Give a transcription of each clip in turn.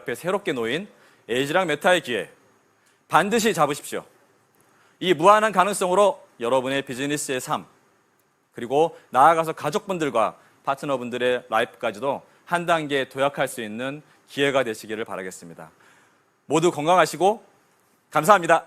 앞에 새롭게 놓인 에이지랑 메타의 기회 반드시 잡으십시오. 이 무한한 가능성으로 여러분의 비즈니스의 삶, 그리고 나아가서 가족분들과 파트너분들의 라이프까지도 한 단계 도약할 수 있는 기회가 되시기를 바라겠습니다. 모두 건강하시고 감사합니다.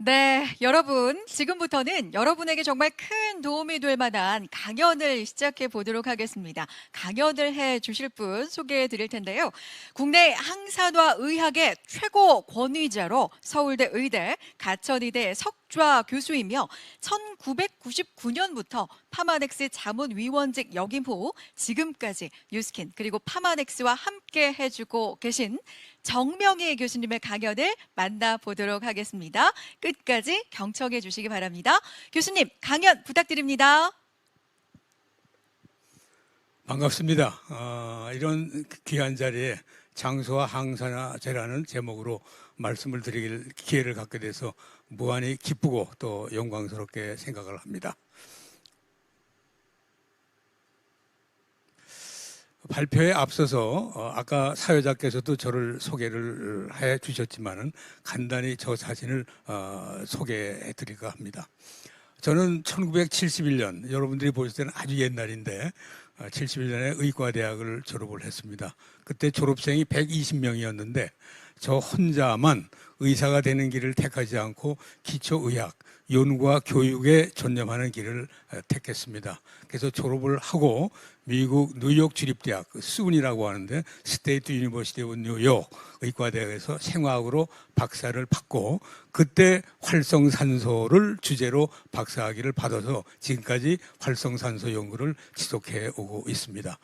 네, 여러분, 지금부터는 여러분에게 정말 큰 도움이 될 만한 강연을 시작해 보도록 하겠습니다. 강연을 해 주실 분 소개해 드릴 텐데요. 국내 항산화 의학의 최고 권위자로 서울대 의대, 가천의대 석좌 교수이며 1999년부터 파마넥스 자문위원직 역임 후 지금까지 뉴스킨 그리고 파마넥스와 함께 해주고 계신 정명희 교수님의 강연을 만나보도록 하겠습니다. 끝까지 경청해 주시기 바랍니다. 교수님, 강연 부탁드립니다. 반갑습니다. 이런 귀한 자리에 장소와 항산화제라는 제목으로 말씀을 드릴 기회를 갖게 돼서 무한히 기쁘고 또 영광스럽게 생각을 합니다. 발표에 앞서서 아까 사회자께서도 저를 소개를 해 주셨지만은 간단히 저 자신을 소개해 드릴까 합니다. 저는 1971년, 여러분들이 보실 때는 아주 옛날인데 71년에 의과대학을 졸업을 했습니다. 그때 졸업생이 120명이었는데 저 혼자만 의사가 되는 길을 택하지 않고 기초의학, 연구와 교육에 전념하는 길을 택했습니다. 그래서 졸업을 하고 미국 뉴욕 주립대학, 스운이라고 하는데 스테이트 유니버시티 오브 뉴욕 의과대학에서 생화학으로 박사를 받고 그때 활성산소를 주제로 박사학위를 받아서 지금까지 활성산소 연구를 지속해 오고 있습니다.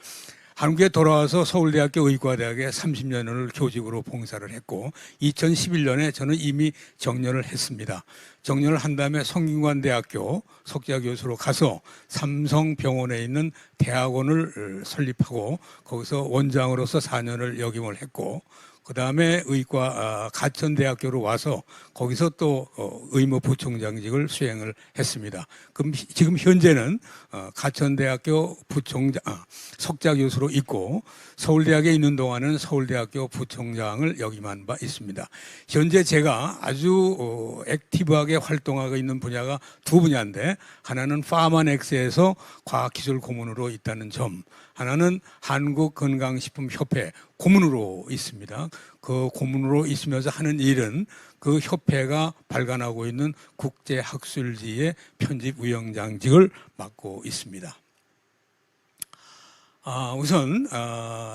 한국에 돌아와서 서울대학교 의과대학에 30년을 교직으로 봉사를 했고 2011년에 저는 이미 정년을 했습니다. 정년을 한 다음에 성균관대학교 석좌 교수로 가서 삼성병원에 있는 대학원을 설립하고 거기서 원장으로서 4년을 역임을 했고 그 다음에 가천대학교로 와서 거기서 또 의무부총장직을 수행을 했습니다. 그럼 지금 현재는 가천대학교 석좌 교수로 있고 서울대학에 있는 동안은 서울대학교 부총장을 역임한 바 있습니다. 현재 제가 아주 액티브하게 활동하고 있는 분야가 두 분야인데 하나는 파마넥스에서 과학기술 고문으로 있다는 점, 하나는 한국건강식품협회 고문으로 있습니다. 그 고문으로 있으면서 하는 일은 그 협회가 발간하고 있는 국제학술지의 편집위원장직을 맡고 있습니다. 우선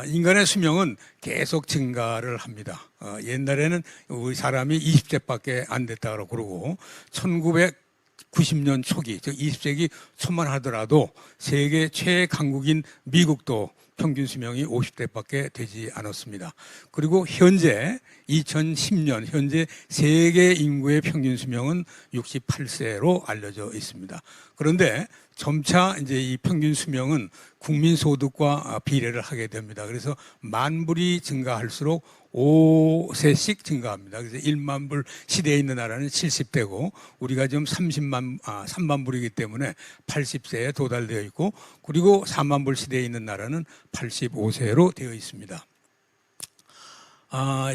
인간의 수명은 계속 증가를 합니다. 옛날에는 우리 사람이 20세밖에 안 됐다고 그러고 1990년 초기, 즉 20세기 초만 하더라도 세계 최강국인 미국도 평균 수명이 50대밖에 되지 않았습니다. 그리고 현재 2010년 현재 세계 인구의 평균 수명은 68세로 알려져 있습니다. 그런데 점차 이제 이 평균 수명은 국민 소득과 비례를 하게 됩니다. 그래서 만 불이 증가할수록 5세씩 증가합니다. 그래서 1만 불 시대에 있는 나라는 70대고 우리가 지금 3만 불이기 때문에 80세에 도달되어 있고 그리고 4만 불 시대에 있는 나라는 85세로 되어 있습니다.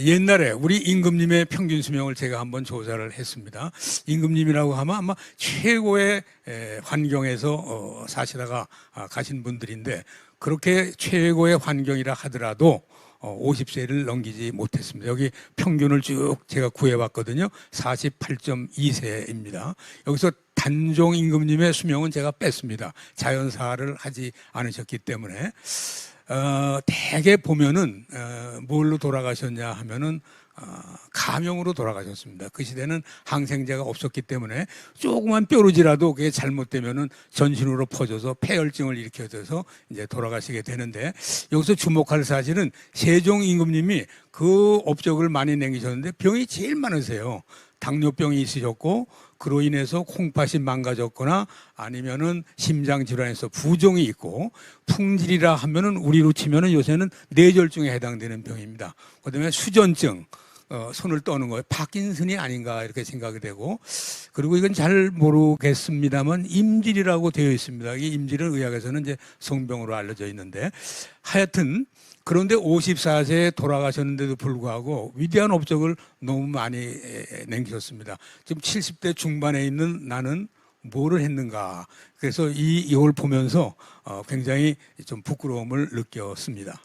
옛날에 우리 임금님의 평균 수명을 제가 한번 조사를 했습니다. 임금님이라고 하면 아마 최고의 환경에서 사시다가 가신 분들인데 그렇게 최고의 환경이라 하더라도 50세를 넘기지 못했습니다. 여기 평균을 쭉 제가 구해봤거든요. 48.2세입니다. 여기서 단종 임금님의 수명은 제가 뺐습니다. 자연사를 하지 않으셨기 때문에. 대개 보면은 뭘로 돌아가셨냐 하면은 감염으로 돌아가셨습니다. 그 시대는 항생제가 없었기 때문에 조그만 뾰루지라도 그게 잘못되면은 전신으로 퍼져서 폐혈증을 일으켜서 이제 돌아가시게 되는데, 여기서 주목할 사실은 세종 임금님이 그 업적을 많이 남기셨는데 병이 제일 많으세요. 당뇨병이 있으셨고, 그로 인해서 콩팥이 망가졌거나 아니면은 심장 질환에서 부종이 있고, 풍질이라 하면은 우리로 치면은 요새는 뇌졸중에 해당되는 병입니다. 그다음에 수전증, 손을 떠는 거예요. 파킨슨이 아닌가 이렇게 생각이 되고, 그리고 이건 잘 모르겠습니다만 임질이라고 되어 있습니다. 이 임질은 의학에서는 이제 성병으로 알려져 있는데, 하여튼 그런데 54세에 돌아가셨는데도 불구하고 위대한 업적을 너무 많이 남기셨습니다. 지금 70대 중반에 있는 나는 뭐를 했는가. 그래서 이걸 보면서 굉장히 좀 부끄러움을 느꼈습니다.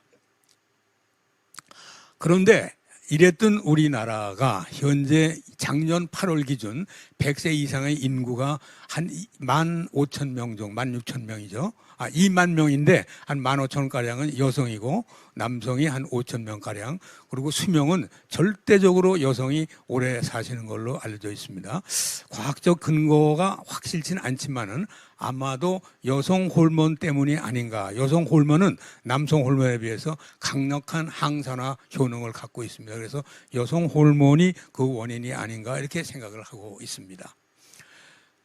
그런데 이랬던 우리나라가 현재 작년 8월 기준 100세 이상의 인구가 한 15,000명 정도, 16,000명이죠. 2만 명인데 한 15,000가량은 여성이고 남성이 한 5,000명가량, 그리고 수명은 절대적으로 여성이 오래 사시는 걸로 알려져 있습니다. 과학적 근거가 확실치는 않지만은 아마도 여성 호르몬 때문이 아닌가. 여성 호르몬은 남성 호르몬에 비해서 강력한 항산화 효능을 갖고 있습니다. 그래서 여성 호르몬이 그 원인이 아닌가 이렇게 생각을 하고 있습니다.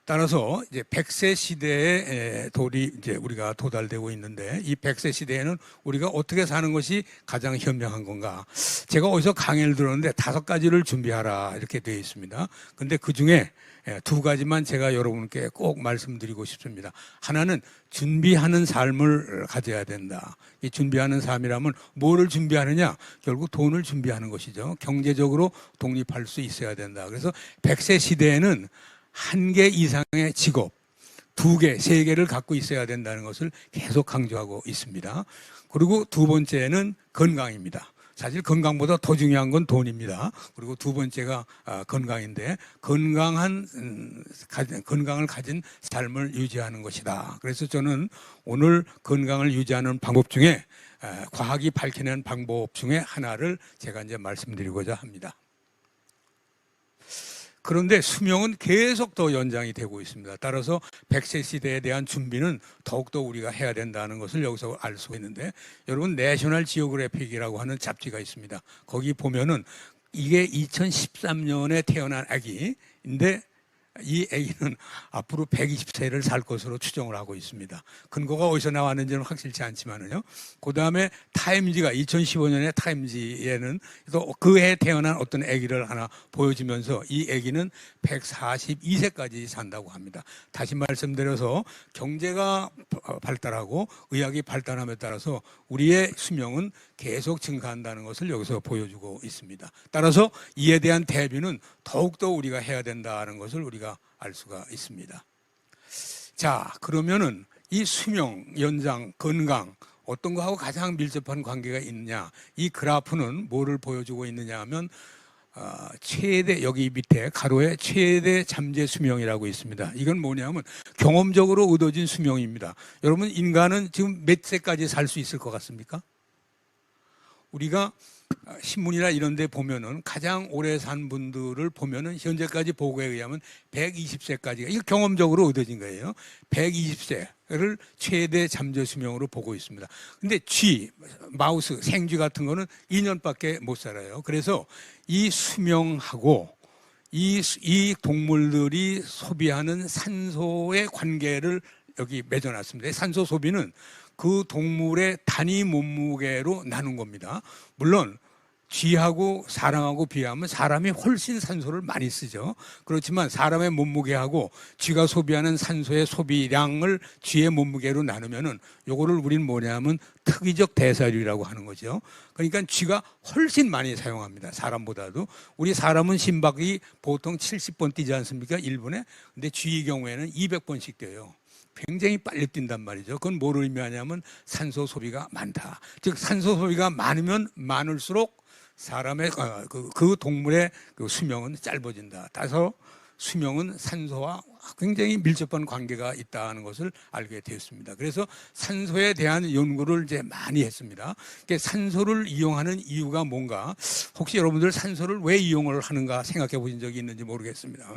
따라서 이제 100세 시대에 이제 우리가 도달되고 있는데, 이 100세 시대에는 우리가 어떻게 사는 것이 가장 현명한 건가? 제가 어디서 강의를 들었는데 5가지를 준비하라 이렇게 되어 있습니다. 근데 그 중에 2가지만 제가 여러분께 꼭 말씀드리고 싶습니다. 하나는 준비하는 삶을 가져야 된다. 이 준비하는 삶이라면 뭐를 준비하느냐? 결국 돈을 준비하는 것이죠. 경제적으로 독립할 수 있어야 된다. 그래서 100세 시대에는 1개 이상의 직업, 2개, 3개를 갖고 있어야 된다는 것을 계속 강조하고 있습니다. 그리고 2번째는 건강입니다. 사실 건강보다 더 중요한 건 돈입니다. 그리고 2번째가 건강인데, 건강을 가진 삶을 유지하는 것이다. 그래서 저는 오늘 건강을 유지하는 방법 중에 과학이 밝혀낸 방법 중에 하나를 제가 이제 말씀드리고자 합니다. 그런데 수명은 계속 더 연장이 되고 있습니다. 따라서 100세 시대에 대한 준비는 더욱더 우리가 해야 된다는 것을 여기서 알 수가 있는데, 여러분 내셔널 지오그래픽이라고 하는 잡지가 있습니다. 거기 보면은 이게 2013년에 태어난 아기인데, 이 아기는 앞으로 120세를 살 것으로 추정을 하고 있습니다. 근거가 어디서 나왔는지는 확실치 않지만은요. 그 다음에 타임지가 2015년에 타임지에는 또 그 해 태어난 어떤 아기를 하나 보여주면서 이 아기는 142세까지 산다고 합니다. 다시 말씀드려서 경제가 발달하고 의학이 발달함에 따라서 우리의 수명은 계속 증가한다는 것을 여기서 보여주고 있습니다. 따라서 이에 대한 대비는 더욱더 우리가 해야 된다는 것을 우리가 알 수가 있습니다. 자, 그러면은 이 수명, 연장, 건강 어떤 거하고 가장 밀접한 관계가 있느냐? 이 그래프는 뭐를 보여주고 있느냐 하면 최대, 여기 밑에 가로에 최대 잠재 수명이라고 있습니다. 이건 뭐냐면 경험적으로 얻어진 수명입니다. 여러분, 인간은 지금 몇 세까지 살 수 있을 것 같습니까? 우리가 신문이나 이런 데 보면은 가장 오래 산 분들을 보면은 현재까지 보고에 의하면 120세까지가, 이거 경험적으로 얻어진 거예요. 120세를 최대 잠재 수명으로 보고 있습니다. 근데 쥐, 마우스, 생쥐 같은 거는 2년밖에 못 살아요. 그래서 이 수명하고 이 동물들이 소비하는 산소의 관계를 여기 맺어놨습니다. 산소 소비는 그 동물의 단위 몸무게로 나눈 겁니다. 물론 쥐하고 사람하고 비하면 사람이 훨씬 산소를 많이 쓰죠. 그렇지만 사람의 몸무게하고 쥐가 소비하는 산소의 소비량을 쥐의 몸무게로 나누면은 요거를 우리는 뭐냐면 특이적 대사율이라고 하는 거죠. 그러니까 쥐가 훨씬 많이 사용합니다. 사람보다도. 우리 사람은 심박이 보통 70번 뛰지 않습니까? 1분에. 근데 쥐의 경우에는 200번씩 뛰어요. 굉장히 빨리 뛴단 말이죠. 그건 뭐를 의미하냐면 산소 소비가 많다. 즉 산소 소비가 많으면 많을수록 사람의 그 동물의 그 수명은 짧아진다. 따라서 수명은 산소와 굉장히 밀접한 관계가 있다는 것을 알게 되었습니다. 그래서 산소에 대한 연구를 이제 많이 했습니다. 산소를 이용하는 이유가 뭔가, 혹시 여러분들 산소를 왜 이용을 하는가 생각해 보신 적이 있는지 모르겠습니다.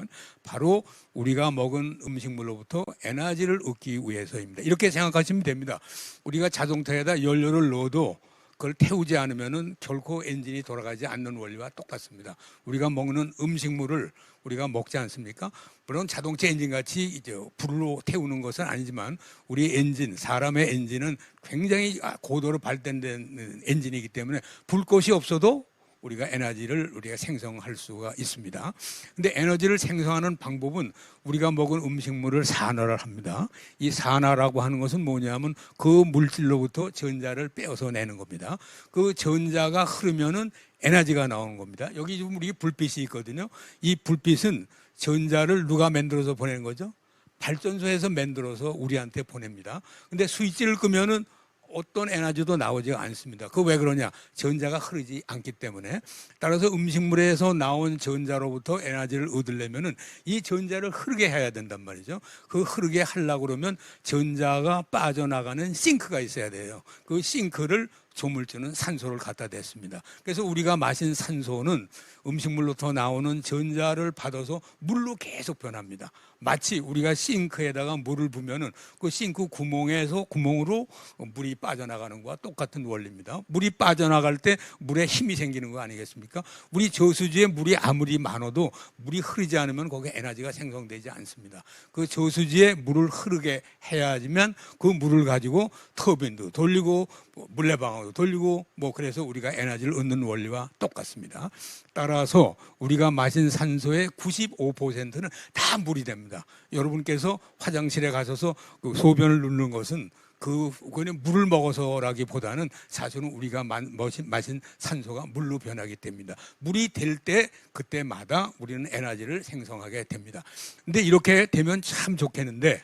바로 우리가 먹은 음식물로부터 에너지를 얻기 위해서입니다. 이렇게 생각하시면 됩니다. 우리가 자동차에다 연료를 넣어도 그걸 태우지 않으면은 결코 엔진이 돌아가지 않는 원리와 똑같습니다. 우리가 먹는 음식물을 우리가 먹지 않습니까? 물론 자동차 엔진 같이 이제 불로 태우는 것은 아니지만 우리 엔진, 사람의 엔진은 굉장히 고도로 발전된 엔진이기 때문에 불꽃이 없어도 우리가 에너지를 우리가 생성할 수가 있습니다. 근데 에너지를 생성하는 방법은 우리가 먹은 음식물을 산화를 합니다. 이 산화라고 하는 것은 뭐냐면 그 물질로부터 전자를 빼어서 내는 겁니다. 그 전자가 흐르면은 에너지가 나오는 겁니다. 여기 지금 우리 불빛이 있거든요. 이 불빛은 전자를 누가 만들어서 보내는 거죠? 발전소에서 만들어서 우리한테 보냅니다. 근데 스위치를 끄면은 어떤 에너지도 나오지 않습니다. 그 왜 그러냐? 전자가 흐르지 않기 때문에. 따라서 음식물에서 나온 전자로부터 에너지를 얻으려면은 이 전자를 흐르게 해야 된단 말이죠. 그 흐르게 하려고 그러면 전자가 빠져나가는 싱크가 있어야 돼요. 그 싱크를 조물주는 산소를 갖다 댔습니다. 그래서 우리가 마신 산소는 음식물로부터 나오는 전자를 받아서 물로 계속 변합니다. 마치 우리가 싱크에다가 물을 부면은 그 싱크 구멍으로 물이 빠져나가는 것과 똑같은 원리입니다. 물이 빠져나갈 때 물에 힘이 생기는 거 아니겠습니까? 우리 저수지에 물이 아무리 많아도 물이 흐르지 않으면 거기에 에너지가 생성되지 않습니다. 그 저수지에 물을 흐르게 해야지만 그 물을 가지고 터빈도 돌리고 물레방아도 돌리고 그래서 우리가 에너지를 얻는 원리와 똑같습니다. 따라서 우리가 마신 산소의 95%는 다 물이 됩니다. 여러분께서 화장실에 가셔서 그 소변을 누르는 것은 그거는 물을 먹어서라기보다는 사실은 우리가 마신 산소가 물로 변하기 때문입니다. 물이 될 때 그때마다 우리는 에너지를 생성하게 됩니다. 근데 이렇게 되면 참 좋겠는데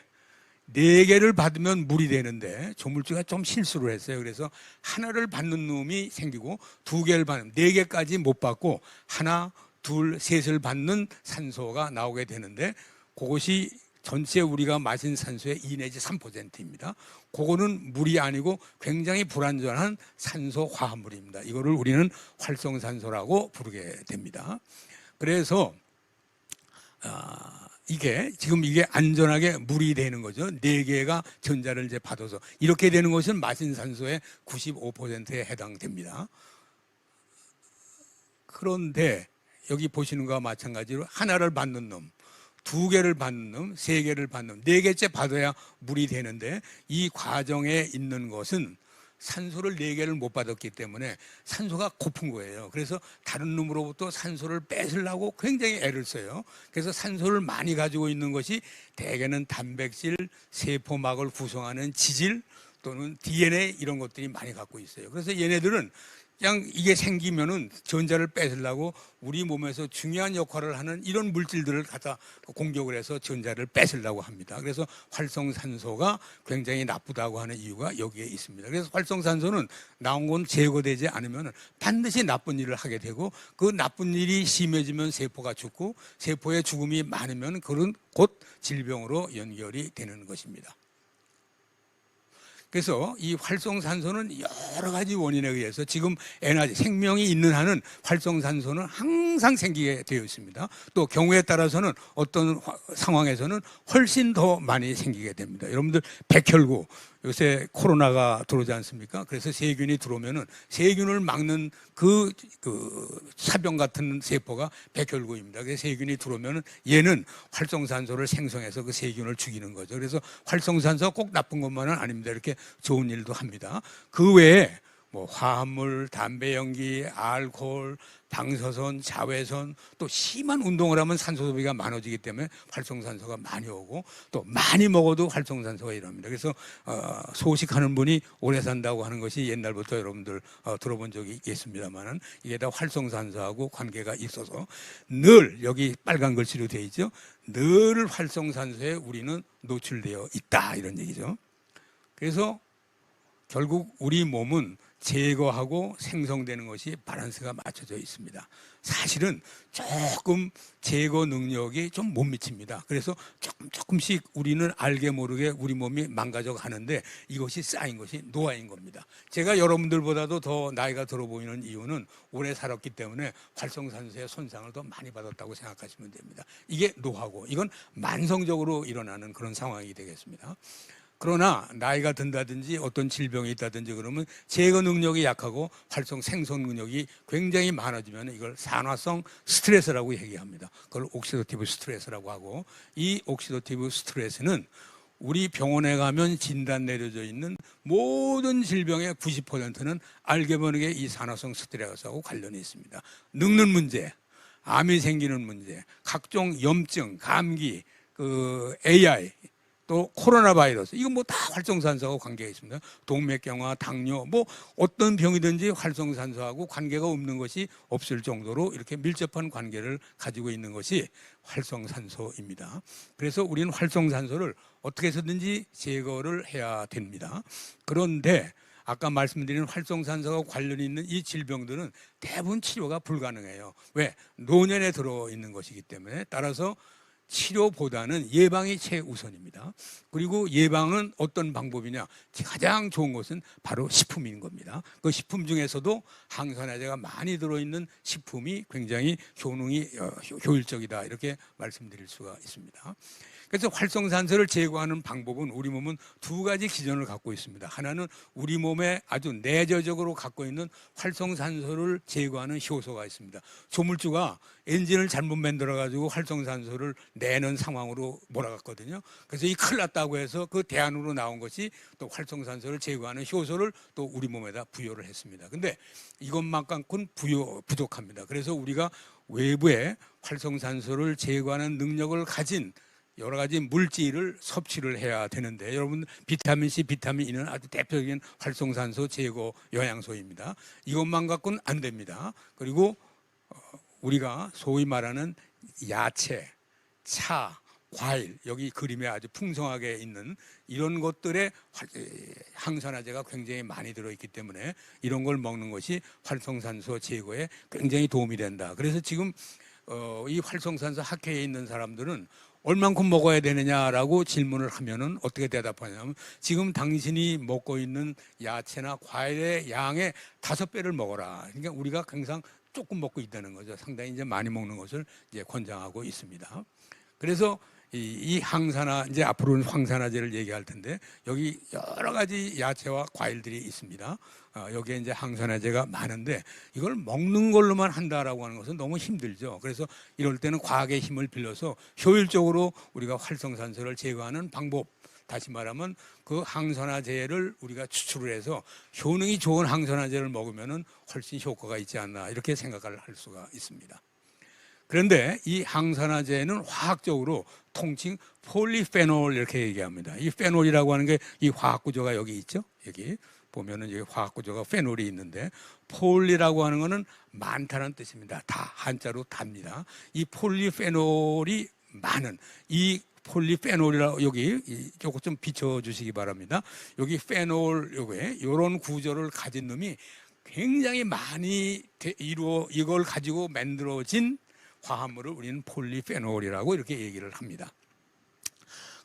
4개를 받으면 물이 되는데 조물주가 좀 실수를 했어요. 그래서 하나를 받는 놈이 생기고 2개를 받는 4개까지 못 받고 하나, 둘, 셋을 받는 산소가 나오게 되는데 그것이 전체 우리가 마신 산소의 2 내지 3%입니다. 그거는 물이 아니고 굉장히 불완전한 산소 화합물입니다. 이거를 우리는 활성산소라고 부르게 됩니다. 그래서 이게 안전하게 물이 되는 거죠. 4개가 전자를 이제 받아서 이렇게 되는 것은 마신 산소의 95%에 해당됩니다. 그런데 여기 보시는 것과 마찬가지로 하나를 받는 놈, 2개를 받는 놈, 3개를 받는 놈, 4개째 받아야 물이 되는데 이 과정에 있는 것은 산소를 4개를 못 받았기 때문에 산소가 고픈 거예요. 그래서 다른 놈으로부터 산소를 뺏으려고 굉장히 애를 써요. 그래서 산소를 많이 가지고 있는 것이 대개는 단백질, 세포막을 구성하는 지질 또는 DNA 이런 것들이 많이 갖고 있어요. 그래서 얘네들은 그냥 이게 생기면은 전자를 뺏으려고 우리 몸에서 중요한 역할을 하는 이런 물질들을 갖다 공격을 해서 전자를 뺏으려고 합니다. 그래서 활성산소가 굉장히 나쁘다고 하는 이유가 여기에 있습니다. 그래서 활성산소는 나온 건 제거되지 않으면 반드시 나쁜 일을 하게 되고 그 나쁜 일이 심해지면 세포가 죽고 세포의 죽음이 많으면 그런 곧 질병으로 연결이 되는 것입니다. 그래서 이 활성산소는 여러 가지 원인에 의해서 지금 에너지, 생명이 있는 한은 활성산소는 항상 생기게 되어 있습니다. 또 경우에 따라서는 어떤 상황에서는 훨씬 더 많이 생기게 됩니다. 여러분들 백혈구, 요새 코로나가 들어오지 않습니까? 그래서 세균이 들어오면은 세균을 막는 그 사병 같은 세포가 백혈구입니다. 그래서 세균이 들어오면은 얘는 활성산소를 생성해서 그 세균을 죽이는 거죠. 그래서 활성산소가 꼭 나쁜 것만은 아닙니다. 이렇게 좋은 일도 합니다. 그 외에 뭐 화합물, 담배 연기, 알코올, 방사선, 자외선, 또 심한 운동을 하면 산소 소비가 많아지기 때문에 활성산소가 많이 오고, 또 많이 먹어도 활성산소가 일어납니다. 그래서 소식하는 분이 오래 산다고 하는 것이 옛날부터 여러분들 들어본 적이 있습니다만은, 이게 다 활성산소하고 관계가 있어서 늘 여기 빨간 글씨로 되어 있죠. 늘 활성산소에 우리는 노출되어 있다, 이런 얘기죠. 그래서 결국 우리 몸은 제거하고 생성되는 것이 밸런스가 맞춰져 있습니다. 사실은 조금 제거 능력이 좀 못 미칩니다. 그래서 조금씩 우리는 알게 모르게 우리 몸이 망가져 가는데, 이것이 쌓인 것이 노화인 겁니다. 제가 여러분들보다도 더 나이가 들어 보이는 이유는 오래 살았기 때문에 활성산소의 손상을 더 많이 받았다고 생각하시면 됩니다. 이게 노화고, 이건 만성적으로 일어나는 그런 상황이 되겠습니다. 그러나 나이가 든다든지 어떤 질병이 있다든지 그러면 제거 능력이 약하고 활성 생성 능력이 굉장히 많아지면 이걸 산화성 스트레스라고 얘기합니다. 그걸 옥시도티브 스트레스라고 하고, 이 옥시도티브 스트레스는 우리 병원에 가면 진단 내려져 있는 모든 질병의 90%는 알게 모르게 이 산화성 스트레스하고 관련이 있습니다. 늙는 문제, 암이 생기는 문제, 각종 염증, 감기, AI, 또 코로나 바이러스, 이건 뭐 다 활성산소하고 관계가 있습니다. 동맥경화, 당뇨, 뭐 어떤 병이든지 활성산소하고 관계가 없는 것이 없을 정도로 이렇게 밀접한 관계를 가지고 있는 것이 활성산소입니다. 그래서 우리는 활성산소를 어떻게 해서든지 제거를 해야 됩니다. 그런데 아까 말씀드린 활성산소가 관련이 있는 이 질병들은 대부분 치료가 불가능해요. 왜? 노년에 들어있는 것이기 때문에. 따라서 치료보다는 예방이 최우선입니다. 그리고 예방은 어떤 방법이냐? 가장 좋은 것은 바로 식품인 겁니다. 그 식품 중에서도 항산화제가 많이 들어있는 식품이 굉장히 효율적이다, 이렇게 말씀드릴 수가 있습니다. 그래서 활성산소를 제거하는 방법은 우리 몸은 두 가지 기전을 갖고 있습니다. 하나는 우리 몸에 아주 내재적으로 갖고 있는 활성산소를 제거하는 효소가 있습니다. 조물주가 엔진을 잘못 만들어가지고 활성산소를 내는 상황으로 몰아갔거든요. 그래서 이 큰일 났다고 해서 그 대안으로 나온 것이 또 활성산소를 제거하는 효소를 또 우리 몸에다 부여를 했습니다. 근데 이것만큼은 부족합니다. 그래서 우리가 외부에 활성산소를 제거하는 능력을 가진 여러 가지 물질을 섭취를 해야 되는데, 여러분 비타민C, 비타민 E는 아주 대표적인 활성산소 제거 영양소입니다. 이것만 갖고는 안 됩니다. 그리고 우리가 소위 말하는 야채, 차, 과일, 여기 그림에 아주 풍성하게 있는 이런 것들에 항산화제가 굉장히 많이 들어있기 때문에 이런 걸 먹는 것이 활성산소 제거에 굉장히 도움이 된다. 그래서 지금 이 활성산소 학회에 있는 사람들은 얼만큼 먹어야 되느냐라고 질문을 하면은 어떻게 대답하냐면, 지금 당신이 먹고 있는 야채나 과일의 양의 5배를 먹어라. 그러니까 우리가 항상 조금 먹고 있다는 거죠. 상당히 이제 많이 먹는 것을 이제 권장하고 있습니다. 그래서 이 항산화, 이제 앞으로는 황산화제를 얘기할 텐데, 여기 여러 가지 야채와 과일들이 있습니다. 여기에 이제 항산화제가 많은데, 이걸 먹는 걸로만 한다라고 하는 것은 너무 힘들죠. 그래서 이럴 때는 과학의 힘을 빌려서 효율적으로 우리가 활성산소를 제거하는 방법, 다시 말하면 그 항산화제를 우리가 추출을 해서 효능이 좋은 항산화제를 먹으면은 훨씬 효과가 있지 않나, 이렇게 생각을 할 수가 있습니다. 그런데 이 항산화제는 화학적으로 통칭 폴리페놀 이렇게 얘기합니다. 이 페놀이라고 하는 게 이 화학 구조가 여기 있죠. 여기 보면은 여기 화학 구조가 페놀이 있는데, 폴리라고 하는 거는 많다는 뜻입니다. 다, 한자로 답니다. 이 폴리페놀이 많은, 이 폴리페놀이라고, 여기 요거 좀 비춰주시기 바랍니다. 여기 페놀, 요게 요런 구조를 가진 놈이 굉장히 많이 이걸 가지고 만들어진 화합물을 우리는 폴리페놀이라고 이렇게 얘기를 합니다.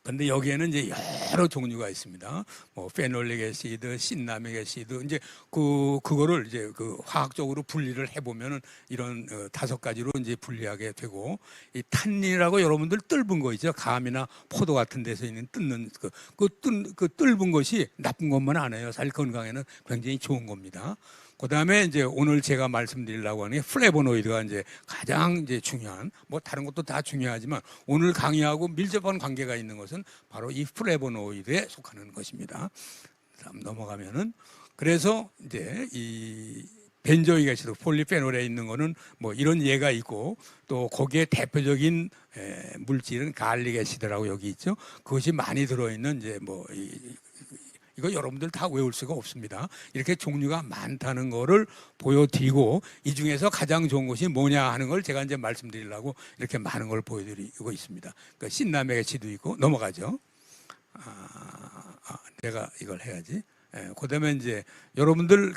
근데 여기에는 이제 여러 종류가 있습니다. 뭐 페놀릭 애시드, 신라믹 애시드, 이제 그거를 이제 화학적으로 분리를 해보면은 이런 5가지로 이제 분리하게 되고, 이 탄닌이라고 여러분들 뜰분 거 있죠. 감이나 포도 같은 데서 있는 뜯는 그 뜰분 것이 나쁜 것만 아니에요. 사실 건강에는 굉장히 좋은 겁니다. 그 다음에 이제 오늘 제가 말씀드리려고 하는 게 플레보노이드가 이제 가장 이제 중요한, 뭐 다른 것도 다 중요하지만 오늘 강의하고 밀접한 관계가 있는 것은 바로 이 플레보노이드에 속하는 것입니다. 다음 넘어가면은, 그래서 이제 이 벤조이크 애시드 폴리페놀에 있는 거는 뭐 이런 예가 있고, 또 거기에 대표적인 물질은 갈릭 애시드라고 여기 있죠. 그것이 많이 들어있는 이제 뭐 이거 여러분들 다 외울 수가 없습니다. 이렇게 종류가 많다는 거를 보여드리고, 이 중에서 가장 좋은 것이 뭐냐 하는 걸 제가 이제 말씀드리려고 이렇게 많은 걸 보여드리고 있습니다. 그러니까 신라맥 애시드 있고, 넘어가죠. 내가 이걸 해야지. 그다음에 이제 여러분들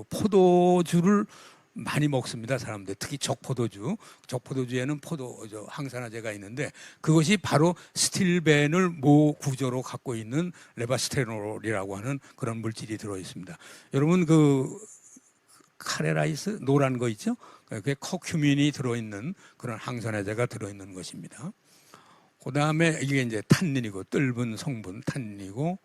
포도주를 많이 먹습니다, 사람들. 특히 적포도주. 적포도주에는 항산화제가 있는데, 그것이 바로 스틸벤을 모 구조로 갖고 있는 레바스테놀이라고 하는 그런 물질이 들어 있습니다. 여러분 카레라이스 노란 거 있죠? 그게 커큐민이 들어 있는 그런 항산화제가 들어 있는 것입니다. 그다음에 이게 이제 탄닌이고, 떫은 성분 탄닌이고,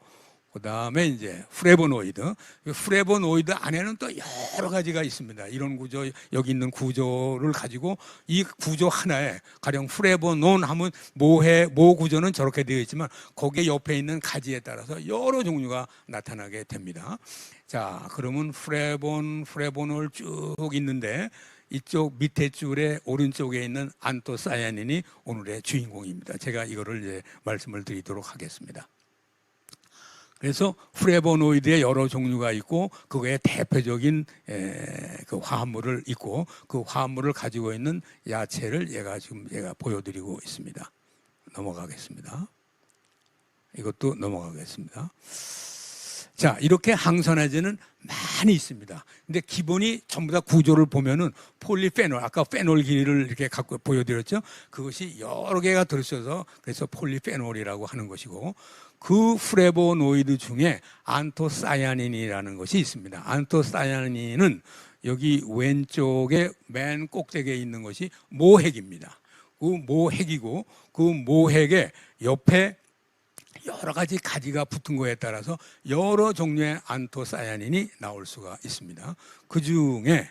그다음에 이제 프레보노이드. 프레보노이드 안에는 또 여러 가지가 있습니다. 이런 구조, 여기 있는 구조를 가지고 이 구조 하나에 가령 프레보논 하면 모 구조는 저렇게 되어 있지만 거기에 옆에 있는 가지에 따라서 여러 종류가 나타나게 됩니다. 자, 그러면 프레보놀 쭉 있는데, 이쪽 밑에 줄에 오른쪽에 있는 안토사야닌이 오늘의 주인공입니다. 제가 이거를 이제 말씀을 드리도록 하겠습니다. 그래서 프레보노이드의 여러 종류가 있고, 그거에 대표적인 그 화합물을 있고, 그 화합물을 가지고 있는 야채를 제가 보여드리고 있습니다. 넘어가겠습니다. 이것도 넘어가겠습니다. 자, 이렇게 항산화제는 많이 있습니다. 근데 기본이 전부 다 구조를 보면은 폴리페놀, 아까 페놀 길이를 이렇게 갖고 보여드렸죠. 그것이 여러 개가 들어있어서 그래서 폴리페놀이라고 하는 것이고, 그 프레보노이드 중에 안토사야닌이라는 것이 있습니다. 안토사야닌은 여기 왼쪽에 맨 꼭대기에 있는 것이 모핵입니다. 그 모핵이고, 그 모핵의 옆에 여러 가지 가지가 붙은 거에 따라서 여러 종류의 안토사야닌이 나올 수가 있습니다. 그 중에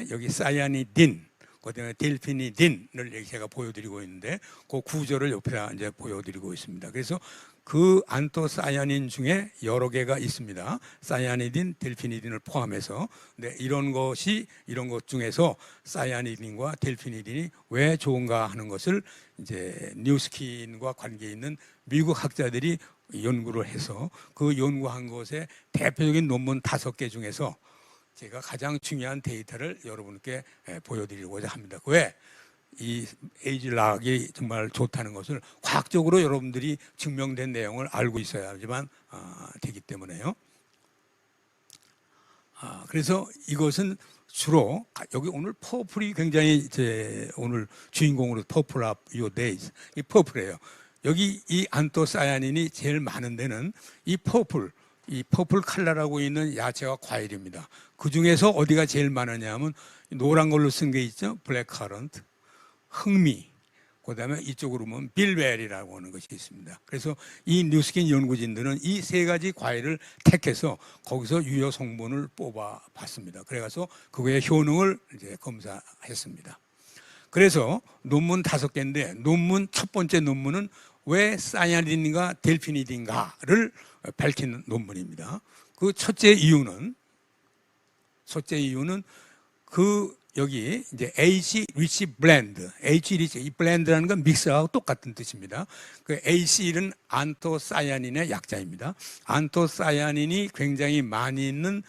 여기 사야니딘, 그다음에 델피니딘을 제가 보여드리고 있는데, 그 구조를 옆에다 이제 보여드리고 있습니다. 그래서 그 안토사야닌 중에 여러 개가 있습니다. 사야니딘, 델피니딘을 포함해서. 근데 이런 것 중에서 사야니딘과 델피니딘이 왜 좋은가 하는 것을 이제 뉴스킨과 관계 있는 미국 학자들이 연구를 해서, 그 연구한 것의 대표적인 논문 5개 중에서 제가 가장 중요한 데이터를 여러분께 보여드리고자 합니다. 왜? 이 에이즐락이 정말 좋다는 것을 과학적으로 여러분들이 증명된 내용을 알고 있어야지만 되기 때문에요. 그래서 이것은 주로 여기 오늘 퍼플이 굉장히 오늘 주인공으로 퍼플 up your days, 이 퍼플이에요. 여기 이 안토사야닌이 제일 많은 데는 이 퍼플 컬러라고 있는 야채와 과일입니다. 그 중에서 어디가 제일 많으냐 하면 노란 걸로 쓴 게 있죠. 블랙커런트, 흑미, 그다음에 이쪽으로 보면 빌베리라고 하는 것이 있습니다. 그래서 이 뉴스킨 연구진들은 이 3가지 과일을 택해서 거기서 유효 성분을 뽑아 봤습니다. 그래서 그거의 효능을 이제 검사했습니다. 그래서 논문 5개인데, 첫 번째 논문은 왜 사야닌과 델피니딘가를 밝히는 논문입니다. 그 첫째 이유는 여기 이제 H 리치 블렌드, H 리치, 이 블렌드라는 건 믹스하고 똑같은 뜻입니다. 그 H는 안토사야닌의 약자입니다. 안토사야닌이 굉장히 많이 있는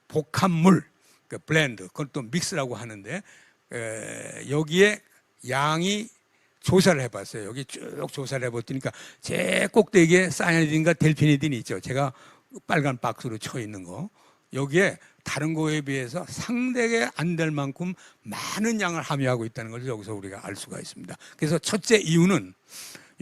복합물, 그 블렌드, 그건 또 믹스라고 하는데, 여기에 양이 조사를 해봤어요. 여기 쭉 조사를 해봤으니까 제 꼭대기에 사야니딘과 델피니딘이 있죠. 제가 빨간 박스로 쳐 있는 거. 여기에 다른 거에 비해서 상대가 안 될 만큼 많은 양을 함유하고 있다는 것을 여기서 우리가 알 수가 있습니다. 그래서 첫째 이유는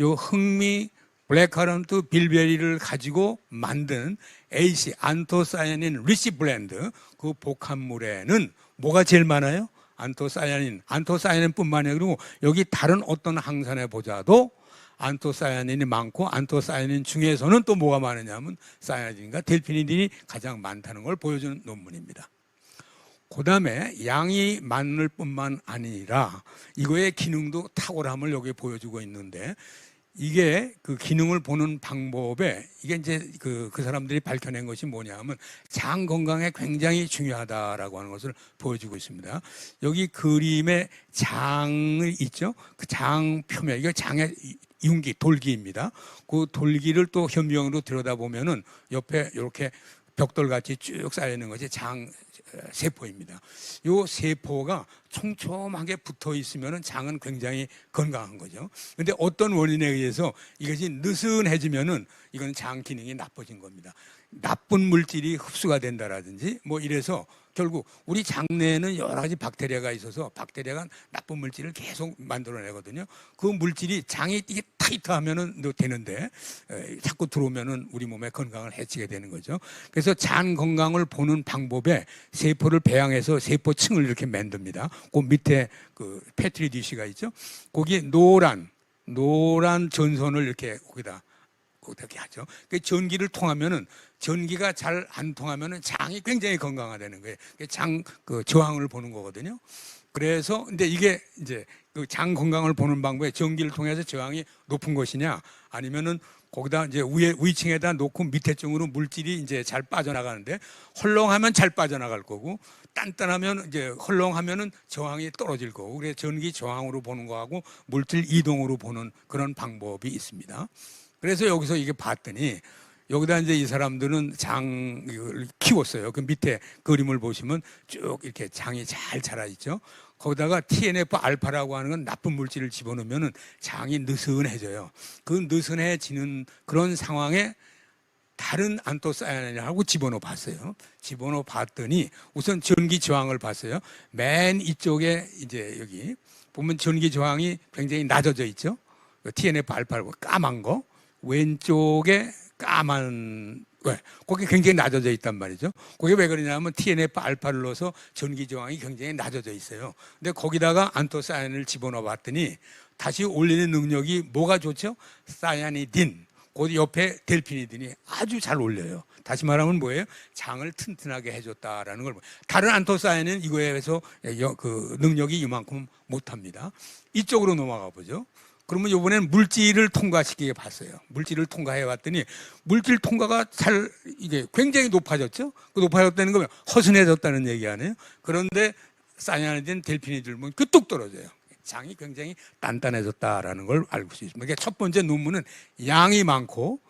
요 흑미, 블랙커런트, 빌베리를 가지고 만든 AC, 안토사야닌 리치 블렌드, 그 복합물에는 뭐가 제일 많아요? 안토사야닌뿐만 아니라, 그리고 여기 다른 어떤 항산화 보자도 안토사야닌이 많고, 안토사야닌 중에서는 또 뭐가 많으냐면 사야닌과 델피니딘이 가장 많다는 걸 보여주는 논문입니다. 그 다음에 양이 많을 뿐만 아니라 이거의 기능도 탁월함을 여기 보여주고 있는데, 이게 그 기능을 보는 방법에 이게 이제 그 사람들이 밝혀낸 것이 뭐냐면 장 건강에 굉장히 중요하다라고 하는 것을 보여주고 있습니다. 여기 그림에 장이 있죠. 그 장 표면, 이거 장의 융기, 돌기입니다. 그 돌기를 또 현미경으로 들여다보면은 옆에 이렇게 벽돌같이 쭉 쌓여 있는 것이 장 세포입니다. 이 세포가 촘촘하게 붙어 있으면 장은 굉장히 건강한 거죠. 근데 어떤 원인에 의해서 이것이 느슨해지면은 이건 장 기능이 나빠진 겁니다. 나쁜 물질이 흡수가 된다라든지 뭐 이래서 결국 우리 장내에는 여러 가지 박테리아가 있어서 박테리아가 나쁜 물질을 계속 만들어내거든요. 그 물질이 장이 이게 타이트하면은 되는데 자꾸 들어오면은 우리 몸의 건강을 해치게 되는 거죠. 그래서 장 건강을 보는 방법에 세포를 배양해서 세포층을 이렇게 만듭니다. 그 밑에 그 페트리 디시가 있죠. 거기에 노란 전선을 이렇게 거기다 이렇게 하죠. 그 전기를 통하면은 전기가 잘 안 통하면은 장이 굉장히 건강하다는 거예요. 장 그 저항을 보는 거거든요. 그래서 근데 이게 이제 그 장 건강을 보는 방법에 전기를 통해서 저항이 높은 것이냐 아니면은 거기다 이제 위층에다 놓고 밑에 쪽으로 물질이 이제 잘 빠져나가는데 헐렁하면 잘 빠져나갈 거고 단단하면 이제 헐렁하면은 저항이 떨어질 거고 그래서 전기 저항으로 보는 거하고 물질 이동으로 보는 그런 방법이 있습니다. 그래서 여기서 이게 봤더니 여기다 이제 이 사람들은 장을 키웠어요. 그 밑에 그림을 보시면 쭉 이렇게 장이 잘 자라 있죠. 거기다가 TNF 알파라고 하는 건 나쁜 물질을 집어넣으면은 장이 느슨해져요. 그 느슨해지는 그런 상황에 다른 안토사야닌하고 집어넣어 봤어요. 집어넣어 봤더니 우선 전기 저항을 봤어요. 맨 이쪽에 이제 여기 보면 전기 저항이 굉장히 낮아져 있죠. TNF 알파라고 까만 거. 왼쪽에 까만 거기 굉장히 낮아져 있단 말이죠. 그게 왜 그러냐면 TNF 알파를 넣어서 전기 저항이 굉장히 낮아져 있어요. 근데 거기다가 안토사야닌을 집어넣어 봤더니 다시 올리는 능력이 뭐가 좋죠? 사야니딘. 그 옆에 델피니딘이 아주 잘 올려요. 다시 말하면 뭐예요? 장을 튼튼하게 해줬다라는 걸. 다른 안토사야닌은 이거에 비해서 그 능력이 이만큼 못합니다. 이쪽으로 넘어가 보죠. 그러면 이번에는 물질을 통과시키게 봤어요. 물질을 통과해 봤더니 물질 통과가 잘 이게 굉장히 높아졌죠. 그 높아졌다는 거면 허순해졌다는 얘기 아니에요. 그런데 사야니딘, 델피니딘 보면 뚝 떨어져요. 장이 굉장히 단단해졌다라는 걸 알고 수 있습니다. 그러니까 첫 번째 논문은 양이 많고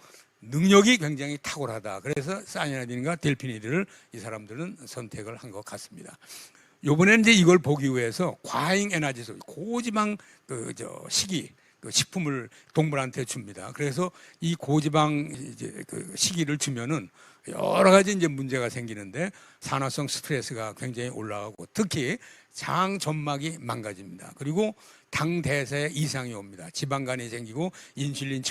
능력이 굉장히 탁월하다. 그래서 사야니딘과 델피니딘을 이 사람들은 선택을 한 것 같습니다. 이번에는 이제 이걸 보기 위해서 과잉 에너지 소비, 고지방 식이 그 식품을 동물한테 줍니다. 그래서 이 고지방 이제 그 식이를 주면은 여러 가지 이제 문제가 생기는데 산화성 스트레스가 굉장히 올라가고 특히 장 점막이 망가집니다. 그리고 당 대사에 이상이 옵니다. 지방간이 생기고 인슐린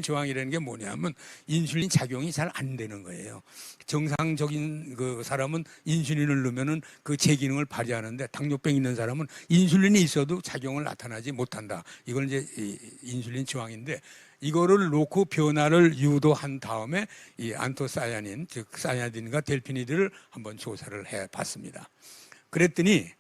저항이라는 게 뭐냐면 인슐린 작용이 잘 안 되는 거예요. 정상적인 그 사람은 인슐린을 넣으면은 그 제 기능을 발휘하는데 당뇨병 있는 사람은 인슐린이 있어도 작용을 나타나지 못한다. 이걸 이제 인슐린 저항인데 이거를 놓고 변화를 유도한 다음에 이 안토사야닌 즉 사야닌과 델피니드를 한번 조사를 해 봤습니다. 그랬더니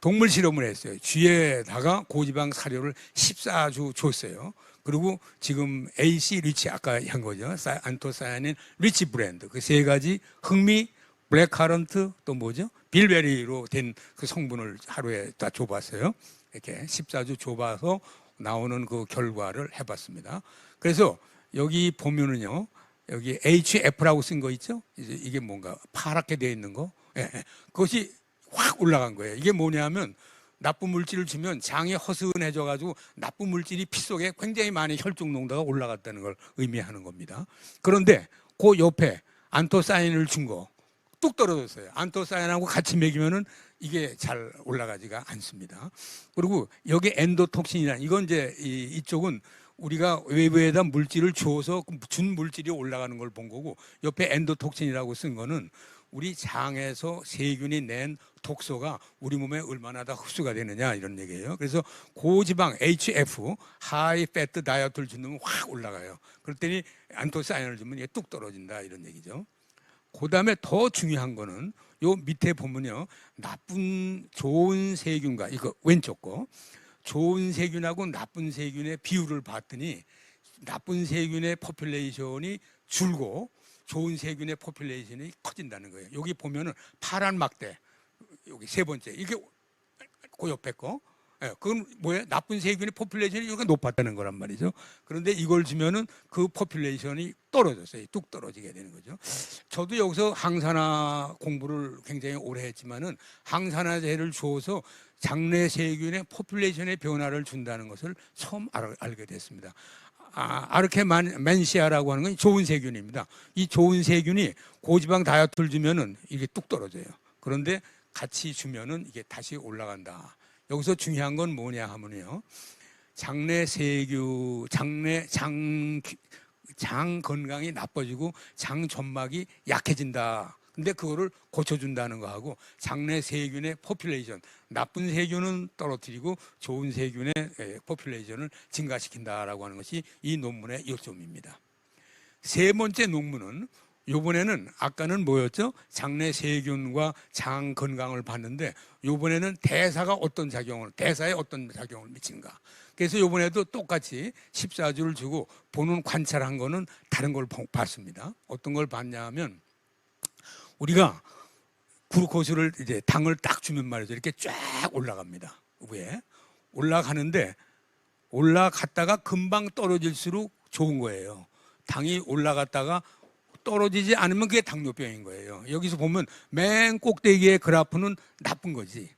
동물 실험을 했어요. 쥐에다가 고지방 사료를 14주 줬어요. 그리고 지금 AC 리치 아까 한 거죠. 안토사야닌 리치 브랜드 그 세 가지 흑미, 블랙카런트 또 뭐죠? 빌베리로 된 그 성분을 하루에 다 줘봤어요. 이렇게 14주 줘봐서 나오는 그 결과를 해봤습니다. 그래서 여기 보면은요, 여기 HF라고 쓴 거 있죠? 이게 뭔가 파랗게 되어 있는 거, 그것이 확 올라간 거예요. 이게 뭐냐면 나쁜 물질을 주면 장이 허스은해져 가지고 나쁜 물질이 피 속에 굉장히 많이 혈중 농도가 올라갔다는 걸 의미하는 겁니다. 그런데 그 옆에 안토사야닌을 준 거 뚝 떨어졌어요. 안토사야닌하고 같이 먹이면은 이게 잘 올라가지가 않습니다. 그리고 여기 엔도톡신이라는 이건 이제 이쪽은 우리가 외부에다 물질을 주어서 준 물질이 올라가는 걸 본 거고 옆에 엔도톡신이라고 쓴 거는 우리 장에서 세균이 낸 독소가 우리 몸에 얼마나 다 흡수가 되느냐 이런 얘기예요. 그래서 고지방 HF, 하이 패트 다이어트를 주면 확 올라가요. 그랬더니 안토사야닌을 주면 이게 뚝 떨어진다 이런 얘기죠. 그다음에 더 중요한 거는 요 밑에 보면요. 나쁜 좋은 세균과 이거 왼쪽 거 좋은 세균하고 나쁜 세균의 비율을 봤더니 나쁜 세균의 포퓰레이션이 줄고 좋은 세균의 포퓰레이션이 커진다는 거예요. 여기 보면은 파란 막대, 여기 세 번째, 이게 그 옆에 거, 예, 그건 뭐예요? 나쁜 세균의 포퓰레이션이 여기가 높았다는 거란 말이죠. 그런데 이걸 주면은 그 포퓰레이션이 떨어졌어요. 뚝 떨어지게 되는 거죠. 저도 여기서 항산화 공부를 굉장히 오래 했지만은 항산화제를 주어서 장내 세균의 포퓰레이션의 변화를 준다는 것을 처음 알게 됐습니다. 아르케멘시아라고 하는 건 좋은 세균입니다. 이 좋은 세균이 고지방 다이어트를 주면은 이게 뚝 떨어져요. 그런데 같이 주면은 이게 다시 올라간다. 여기서 중요한 건 뭐냐 하면요, 장내 세균, 장 건강이 나빠지고 장 점막이 약해진다. 근데 그거를 고쳐준다는 거하고 장내 세균의 포퓰레이션, 나쁜 세균은 떨어뜨리고 좋은 세균의 포퓰레이션을 증가시킨다라고 하는 것이 이 논문의 요점입니다. 세 번째 논문은 이번에는 아까는 뭐였죠? 장내 세균과 장 건강을 봤는데 이번에는 대사에 어떤 작용을 미치는가. 그래서 이번에도 똑같이 14주를 주고 보는 관찰한 거는 다른 걸 봤습니다. 어떤 걸 봤냐면 우리가 글루코스를 이제 당을 딱 주면 말이죠. 이렇게 쫙 올라갑니다. 위에 올라가는데 올라갔다가 금방 떨어질수록 좋은 거예요. 당이 올라갔다가 떨어지지 않으면 그게 당뇨병인 거예요. 여기서 보면 맨 꼭대기의 그래프는 나쁜 거지.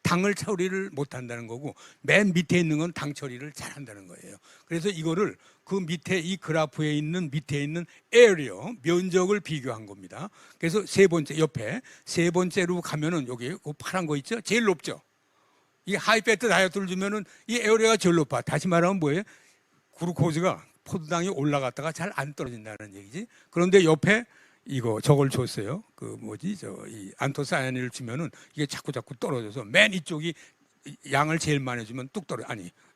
당을 처리를 못 한다는 거고 맨 밑에 있는 건 당 처리를 잘 한다는 거예요. 그래서 이거를 그 밑에 이 그래프에 있는 밑에 있는 에리어 면적을 비교한 겁니다. 그래서 세 번째 옆에 세 번째로 가면은 여기 그 파란 거 있죠? 제일 높죠. 이 하이패트 다이어트를 주면은 이 에어리어가 제일 높아. 다시 말하면 뭐예요? 글루코즈가 포도당이 올라갔다가 잘 안 떨어진다는 얘기지. 그런데 옆에 저걸 줬어요. 이 안토사야닌을 주면은 이게 자꾸 떨어져서 맨 이쪽이 양을 제일 많이 주면 뚝 떨어,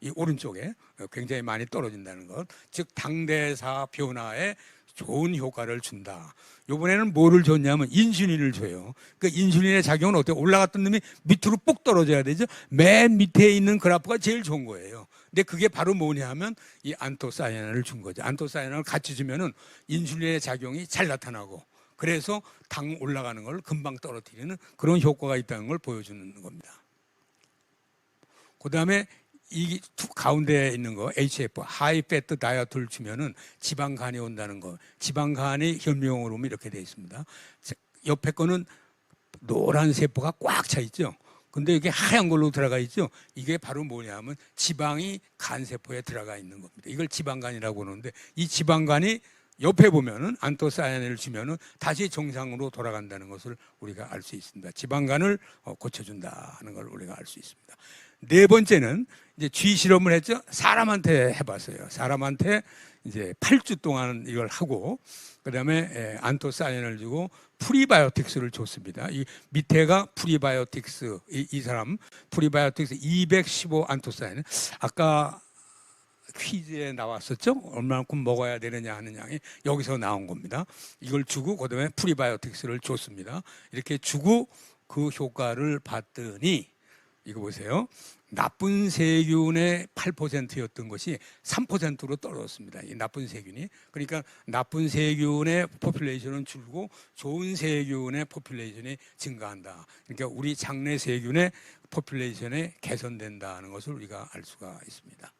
이 오른쪽에 굉장히 많이 떨어진다는 것. 즉, 당대사 변화에 좋은 효과를 준다. 이번에는 뭐를 줬냐면 인슐린을 줘요. 그 인슐린의 작용은 어때요? 올라갔던 놈이 밑으로 뽁 떨어져야 되죠. 맨 밑에 있는 그래프가 제일 좋은 거예요. 근데 그게 바로 뭐냐 하면 이 안토사야닌을 준 거죠. 안토사야닌을 같이 주면은 인슐린의 작용이 잘 나타나고 그래서 당 올라가는 걸 금방 떨어뜨리는 그런 효과가 있다는 걸 보여주는 겁니다. 그 다음에 이 가운데에 있는 거 HF, 하이 패트 다이어트를 주면은 지방간이 온다는 거. 지방간이 현미경으로 보면 이렇게 되어 있습니다. 옆에 거는 노란 세포가 꽉 차 있죠. 근데 이게 하얀 걸로 들어가 있죠. 이게 바로 뭐냐면 지방이 간세포에 들어가 있는 겁니다. 이걸 지방간이라고 하는데 이 지방간이 옆에 보면은 안토사야닌을 주면은 다시 정상으로 돌아간다는 것을 우리가 알 수 있습니다. 지방간을 고쳐준다는 걸 우리가 알 수 있습니다. 네 번째는 이제 쥐 실험을 했죠. 사람한테 해봤어요. 사람한테 이제 8주 동안 이걸 하고 그다음에 안토사야닌을 주고 프리바이오틱스를 줬습니다. 이 밑에가 프리바이오틱스 이 사람 프리바이오틱스 215 안토사야닌 아까 퀴즈에 나왔었죠. 얼마만큼 먹어야 되느냐 하는 양이 여기서 나온 겁니다. 이걸 주고 그다음에 프리바이오틱스를 줬습니다. 이렇게 주고 그 효과를 봤더니 이거 보세요. 나쁜 세균의 8%였던 것이 3%로 떨어졌습니다. 이 나쁜 세균이. 그러니까 나쁜 세균의 포퓰레이션은 줄고 좋은 세균의 포퓰레이션이 증가한다. 그러니까 우리 장내 세균의 포퓰레이션이 개선된다는 것을 우리가 알 수가 있습니다.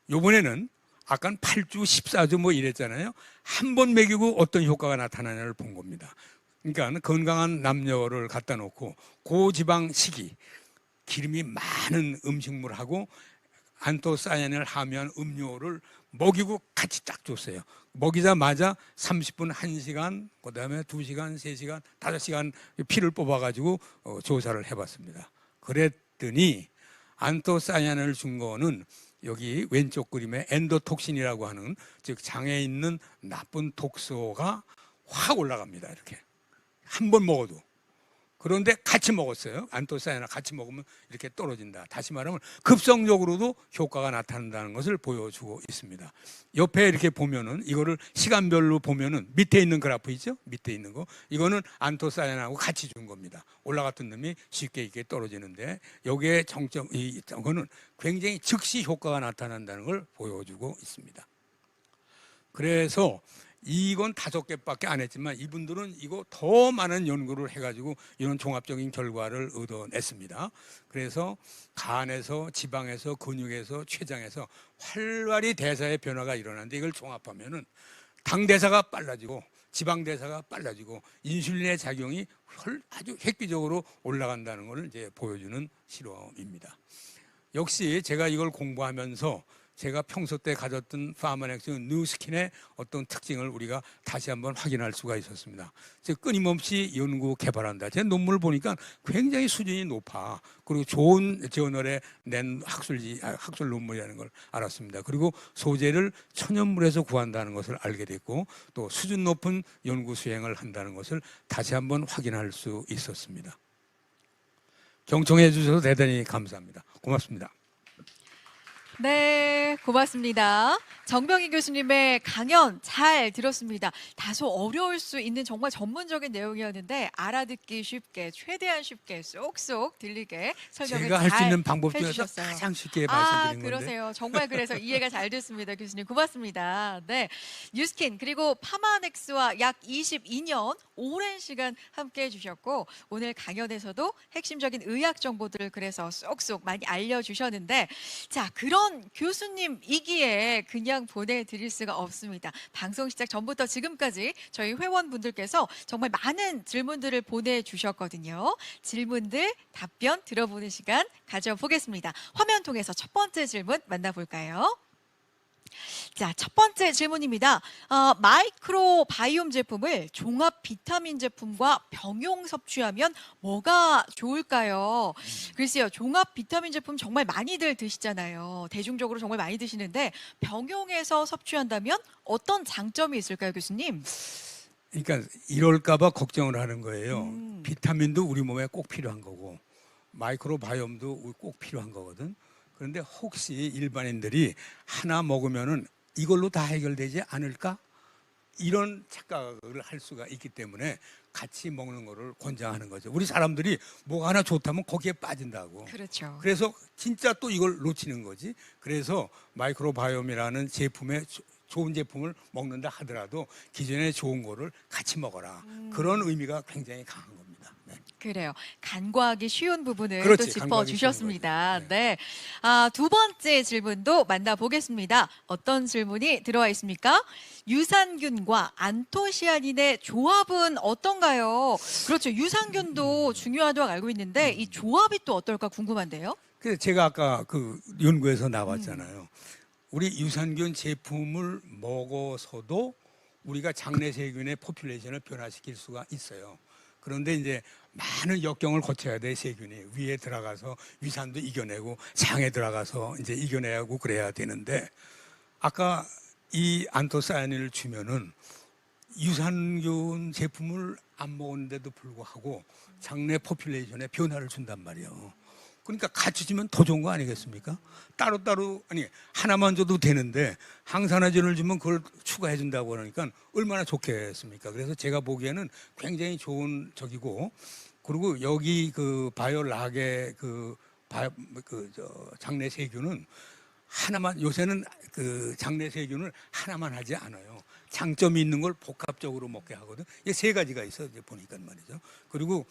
이번에는 아까는 8주, 14주 뭐 이랬잖아요. 한 번 먹이고 어떤 효과가 나타나냐를 본 겁니다. 그러니까 건강한 남녀를 갖다 놓고 고지방 식이 기름이 많은 음식물하고 안토사야닌을 함유한 음료를 먹이고 같이 딱 줬어요. 먹이자마자 30분, 1시간, 그 다음에 2시간, 3시간, 5시간 피를 뽑아가지고 조사를 해봤습니다. 그랬더니 안토사야닌을 준 거는 여기 왼쪽 그림에 엔도톡신이라고 하는 즉 장에 있는 나쁜 독소가 확 올라갑니다. 이렇게 한 번 먹어도. 그런데 같이 먹었어요. 안토사야닌을 같이 먹으면 이렇게 떨어진다. 다시 말하면 급성적으로도 효과가 나타난다는 것을 보여주고 있습니다. 옆에 이렇게 보면은 이거를 시간별로 보면은 밑에 있는 그래프 있죠? 밑에 있는 거. 이거는 안토사야닌하고 같이 준 겁니다. 올라갔던 놈이 쉽게 이렇게 떨어지는데 여기에 이거는 굉장히 즉시 효과가 나타난다는 걸 보여주고 있습니다. 그래서 이건 5개밖에 안 했지만 이분들은 이거 더 많은 연구를 해가지고 이런 종합적인 결과를 얻어냈습니다. 그래서 간에서 지방에서 근육에서 췌장에서 활발히 대사의 변화가 일어나는데 이걸 종합하면은 당 대사가 빨라지고 지방 대사가 빨라지고 인슐린의 작용이 아주 획기적으로 올라간다는 것을 이제 보여주는 실험입니다. 역시 제가 이걸 공부하면서 제가 평소 때 가졌던 파마넥스 뉴스킨의 어떤 특징을 우리가 다시 한번 확인할 수가 있었습니다. 제가 끊임없이 연구 개발한다. 제 논문을 보니까 굉장히 수준이 높아. 그리고 좋은 저널에 낸 학술 논문이라는 걸 알았습니다. 그리고 소재를 천연물에서 구한다는 것을 알게 됐고 또 수준 높은 연구 수행을 한다는 것을 다시 한번 확인할 수 있었습니다. 경청해 주셔서 대단히 감사합니다. 고맙습니다. 네, 고맙습니다. 정병희 교수님의 강연 잘 들었습니다. 다소 어려울 수 있는 정말 전문적인 내용이었는데 알아듣기 쉽게, 최대한 쉽게 쏙쏙 들리게 설명을 제가 할 수 잘 있는 방법 중에서 해주셨어요. 가장 쉽게 말씀드린 건데. 그러세요. 정말 그래서 이해가 잘 됐습니다. 교수님 고맙습니다. 네, 뉴스킨 그리고 파마넥스와 약 22년 오랜 시간 함께 해주셨고 오늘 강연에서도 핵심적인 의학 정보들을 그래서 쏙쏙 많이 알려주셨는데 자, 그런 교수님이기에 그냥 보내드릴 수가 없습니다. 방송 시작 전부터 지금까지 저희 회원분들께서 정말 많은 질문들을 보내주셨거든요. 질문들 답변 들어보는 시간 가져보겠습니다. 화면 통해서 첫 번째 질문 만나볼까요? 자, 첫 번째 질문입니다. 마이크로 바이옴 제품을 종합 비타민 제품과 병용 섭취하면 뭐가 좋을까요? 글쎄요, 종합 비타민 제품 정말 많이들 드시잖아요. 대중적으로 정말 많이 드시는데 병용해서 섭취한다면 어떤 장점이 있을까요, 교수님? 그러니까 이럴까봐 걱정을 하는 거예요. 비타민도 우리 몸에 꼭 필요한 거고 마이크로바이옴도 꼭 필요한 거거든. 그런데 혹시 일반인들이 하나 먹으면은 이걸로 다 해결되지 않을까? 이런 착각을 할 수가 있기 때문에 같이 먹는 거를 권장하는 거죠. 우리 사람들이 뭐가 하나 좋다면 거기에 빠진다고. 그렇죠. 그래서 진짜 또 이걸 놓치는 거지. 그래서 마이크로바이옴이라는 제품에 좋은 제품을 먹는다 하더라도 기존에 좋은 거를 같이 먹어라. 그런 의미가 굉장히 강한 겁니다. 네. 그래요. 간과하기 쉬운 부분을 그렇지, 또 간과하기 짚어주셨습니다. 쉬운 거죠. 네. 두 번째 질문도 만나보겠습니다. 어떤 질문이 들어와 있습니까? 유산균과 안토시아닌의 조합은 어떤가요? 그렇죠. 유산균도 중요하다고 알고 있는데 이 조합이 또 어떨까 궁금한데요. 그래서 제가 아까 그 연구에서 나왔잖아요. 우리 유산균 제품을 먹어서도 우리가 장내 세균의 포퓰레이션을 변화시킬 수가 있어요. 그런데 이제 많은 역경을 거쳐야 돼. 세균이 위에 들어가서 위산도 이겨내고 장에 들어가서 이제 이겨내고 그래야 되는데 아까 이 안토사야닌을 주면은 유산균 제품을 안 먹었는데도 불구하고 장내 포퓰레이션에 변화를 준단 말이에요. 그러니까 같이 주면 더 좋은 거 아니겠습니까? 따로따로 아니 하나만 줘도 되는데 항산화제를 주면 그걸 추가해 준다고 그러니까 얼마나 좋겠습니까? 그래서 제가 보기에는 굉장히 좋은 적이고 그리고 여기 그 바이오락의 장내 세균은 하나만 요새는 그 장내 세균을 하나만 하지 않아요. 장점이 있는 걸 복합적으로 먹게 하거든. 이게 3가지가 있어 이제 보니까 말이죠. 그리고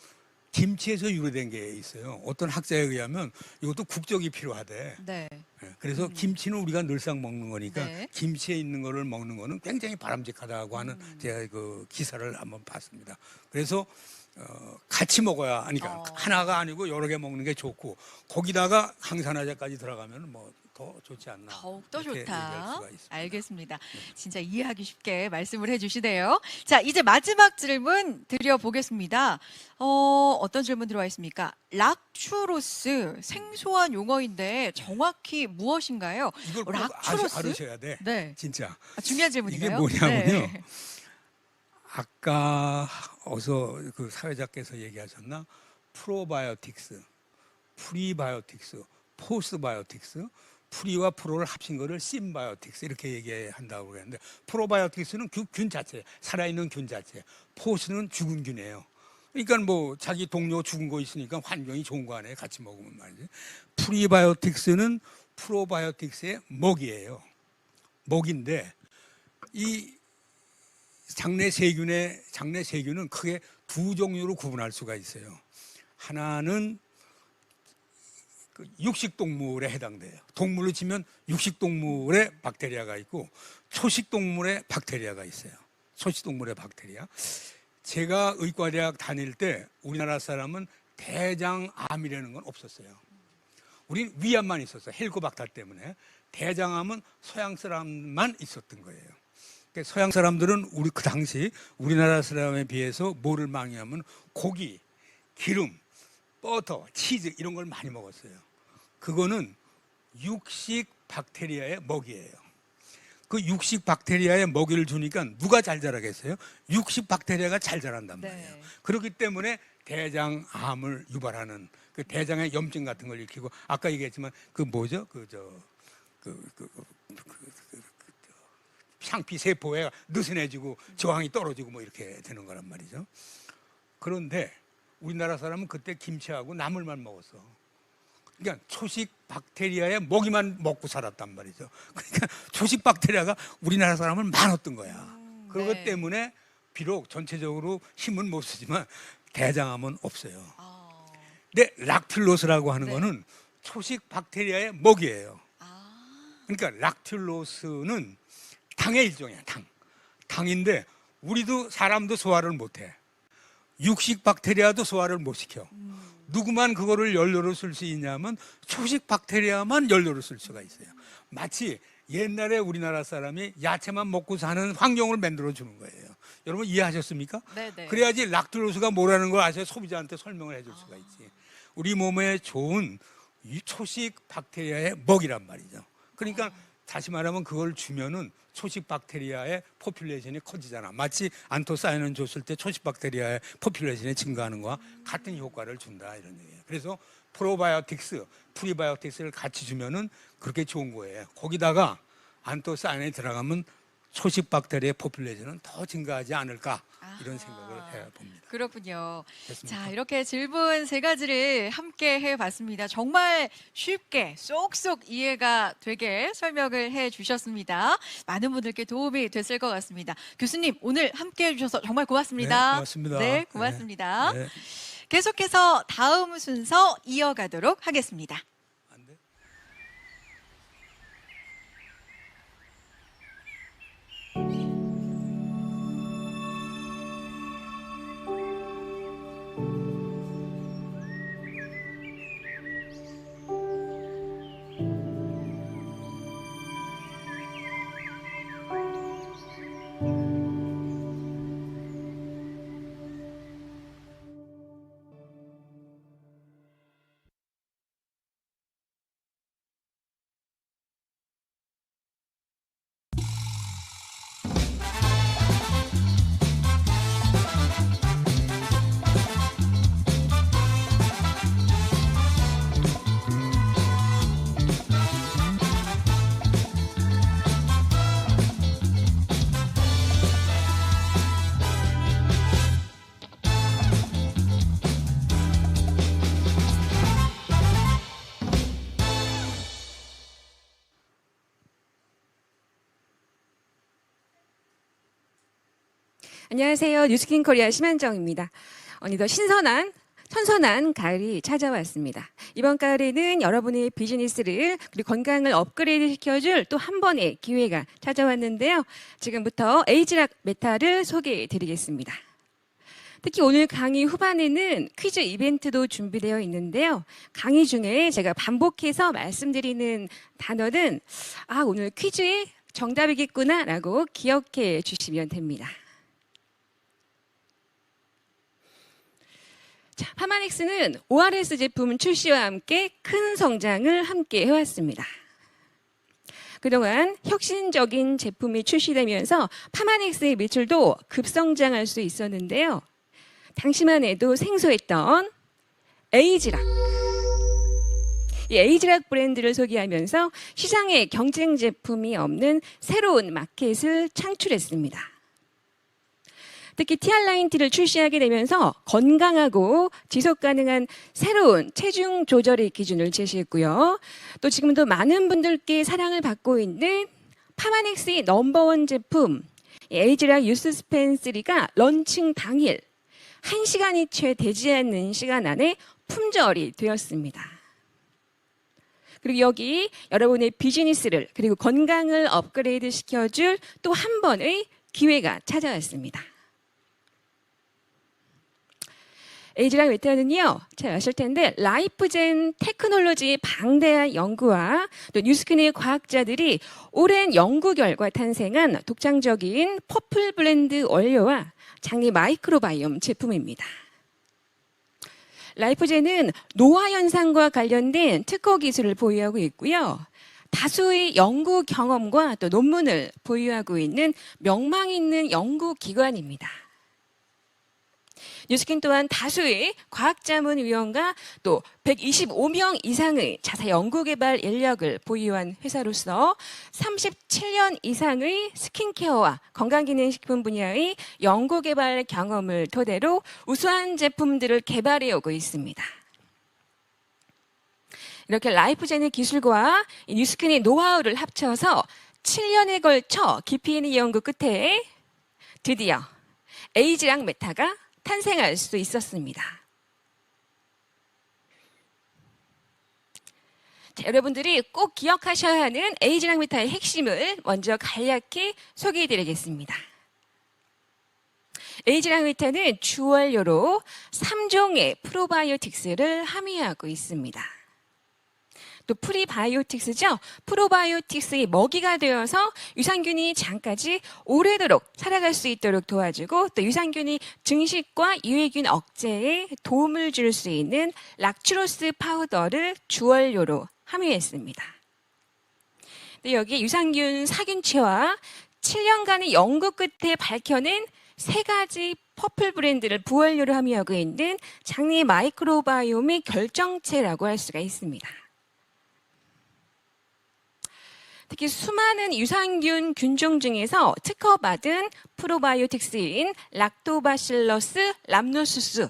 김치에서 유래된 게 있어요. 어떤 학자에 의하면 이것도 국적이 필요하대. 네. 그래서 김치는 우리가 늘상 먹는 거니까 네. 김치에 있는 거를 먹는 거는 굉장히 바람직하다고 하는 제가 그 기사를 한번 봤습니다. 그래서 같이 먹어야 하니까 하나가 아니고 여러 개 먹는 게 좋고 거기다가 항산화제까지 들어가면 뭐 더 좋지 않나. 더욱더 이렇게 얘기할 좋다. 수가 있습니다. 알겠습니다. 진짜 이해하기 쉽게 말씀을 해주시네요. 자, 이제 마지막 질문 드려보겠습니다. 어떤 질문 들어와 있습니까? 락추로스 생소한 용어인데 정확히 무엇인가요? 이걸 꼭 락추로스? 알으셔야 돼. 네. 진짜. 중요한 질문인가요? 이게 뭐냐면요. 네. 아까 어서 그 사회자께서 얘기하셨나? 프로바이오틱스, 프리바이오틱스, 포스바이오틱스, 프리와 프로를 합친 거를 심바이오틱스 이렇게 얘기한다고 그랬는데 프로바이오틱스는 균 자체, 살아있는 균 자체, 포스는 죽은 균이에요. 그러니까 뭐 자기 동료 죽은 거 있으니까 환경이 좋은 거 아니에요. 같이 먹으면 말이지. 프리바이오틱스는 프로바이오틱스의 먹이에요. 먹인데 이 장내 세균은 크게 두 종류로 구분할 수가 있어요. 하나는 육식동물에 해당돼요. 동물로 치면 육식동물의 박테리아가 있고 초식동물의 박테리아가 있어요. 초식동물의 박테리아. 제가 의과대학 다닐 때 우리나라 사람은 대장암이라는 건 없었어요. 우린 위암만 있었어요. 헬리코박터 때문에. 대장암은 서양 사람만 있었던 거예요. 그러니까 서양 사람들은 그 당시 우리나라 사람에 비해서 뭐를 많이 하면 고기, 기름, 버터, 치즈 이런 걸 많이 먹었어요. 그거는 육식 박테리아의 먹이에요. 그 육식 박테리아의 먹이를 주니까 누가 잘 자라겠어요? 육식 박테리아가 잘 자란단 말이에요. 네. 그렇기 때문에 대장암을 유발하는 그 대장의 염증 같은 걸 일으키고 아까 얘기했지만 그 뭐죠? 상피 세포에 느슨해지고 저항이 떨어지고 뭐 이렇게 되는 거란 말이죠. 그런데 우리나라 사람은 그때 김치하고 나물만 먹었어. 그러니까 초식 박테리아의 먹이만 먹고 살았단 말이죠. 그러니까 초식 박테리아가 우리나라 사람을 많았던 거야. 그것 네. 때문에 비록 전체적으로 힘은 못 쓰지만 대장암은 없어요. 근데 락틸로스라고 하는 네. 거는 초식 박테리아의 먹이에요. 아, 그러니까 락틸로스는 당의 일종이야. 당인데 우리도 사람도 소화를 못해. 육식 박테리아도 소화를 못 시켜. 누구만 그거를 연료로 쓸 수 있냐면 초식 박테리아만 연료로 쓸 수가 있어요. 마치 옛날에 우리나라 사람이 야채만 먹고 사는 환경을 만들어 주는 거예요. 여러분 이해하셨습니까? 네네. 그래야지 락틸로스가 뭐라는 걸 아셔야 소비자한테 설명을 해줄 수가 있지. 우리 몸에 좋은 이 초식 박테리아의 먹이란 말이죠. 그러니까 다시 말하면 그걸 주면은 초식 박테리아의 포퓰레이션이 커지잖아. 마치 안토사이닌 줬을 때 초식 박테리아의 포퓰레이션이 증가하는 거와 같은 효과를 준다 이런 얘기예요. 그래서 프로바이오틱스, 프리바이오틱스를 같이 주면은 그렇게 좋은 거예요. 거기다가 안토사이닌이 들어가면 초식 박테리아의 포퓰레이션은 더 증가하지 않을까 이런 생각을 해봅니다. 그렇군요. 됐습니까? 자, 이렇게 질문 세 가지를 함께 해봤습니다. 정말 쉽게 쏙쏙 이해가 되게 설명을 해주셨습니다. 많은 분들께 도움이 됐을 것 같습니다. 교수님, 오늘 함께 해주셔서 정말 고맙습니다. 네, 고맙습니다. 네, 고맙습니다. 네. 계속해서 다음 순서 이어가도록 하겠습니다. 안 돼? 안녕하세요. 뉴스킨 코리아 심한정입니다. 어느덧 선선한 가을이 찾아왔습니다. 이번 가을에는 여러분의 비즈니스를 그리고 건강을 업그레이드 시켜줄 또 한 번의 기회가 찾아왔는데요. 지금부터 에이지락 메타를 소개해 드리겠습니다. 특히 오늘 강의 후반에는 퀴즈 이벤트도 준비되어 있는데요. 강의 중에 제가 반복해서 말씀드리는 단어는 오늘 퀴즈의 정답이겠구나 라고 기억해 주시면 됩니다. 자, 파마넥스는 ORS 제품 출시와 함께 큰 성장을 함께 해왔습니다. 그동안 혁신적인 제품이 출시되면서 파마넥스의 매출도 급성장할 수 있었는데요. 당시만 해도 생소했던 에이지락. 이 에이지락 브랜드를 소개하면서 시장에 경쟁 제품이 없는 새로운 마켓을 창출했습니다. 특히 TR9T를 출시하게 되면서 건강하고 지속 가능한 새로운 체중 조절의 기준을 제시했고요. 또 지금도 많은 분들께 사랑을 받고 있는 파마넥스의 넘버원 제품 에이즈락 유스스펜 3가 런칭 당일 1시간이 채 되지 않는 시간 안에 품절이 되었습니다. 그리고 여기 여러분의 비즈니스를 그리고 건강을 업그레이드 시켜줄 또 한 번의 기회가 찾아왔습니다. 에이즈락 메타는요, 잘 아실 텐데 라이프젠 테크놀로지의 방대한 연구와 또 뉴스킨의 과학자들이 오랜 연구 결과 탄생한 독창적인 퍼플 블렌드 원료와 장내 마이크로바이옴 제품입니다. 라이프젠은 노화 현상과 관련된 특허 기술을 보유하고 있고요. 다수의 연구 경험과 또 논문을 보유하고 있는 명망 있는 연구기관입니다. 뉴스킨 또한 다수의 과학자문위원과 또 125명 이상의 자사 연구개발 인력을 보유한 회사로서 37년 이상의 스킨케어와 건강기능식품 분야의 연구개발 경험을 토대로 우수한 제품들을 개발해 오고 있습니다. 이렇게 라이프젠의 기술과 뉴스킨의 노하우를 합쳐서 7년에 걸쳐 깊이 있는 연구 끝에 드디어 에이즈락 메타가 탄생할 수 있었습니다. 자, 여러분들이 꼭 기억하셔야 하는 에이즈락 메타의 핵심을 먼저 간략히 소개해드리겠습니다. 에이즈락 메타는 주원료로 3종의 프로바이오틱스를 함유하고 있습니다. 또 프리바이오틱스죠. 프로바이오틱스의 먹이가 되어서 유산균이 장까지 오래도록 살아갈 수 있도록 도와주고 또 유산균이 증식과 유해균 억제에 도움을 줄 수 있는 락츄로스 파우더를 주원료로 함유했습니다. 또 여기 유산균 사균체와 7년간의 연구 끝에 밝혀낸 3가지 퍼플 브랜드를 부원료로 함유하고 있는 장내 마이크로바이옴의 결정체라고 할 수가 있습니다. 특히 수많은 유산균 균종 중에서 특허받은 프로바이오틱스인 락토바실러스 람노수스,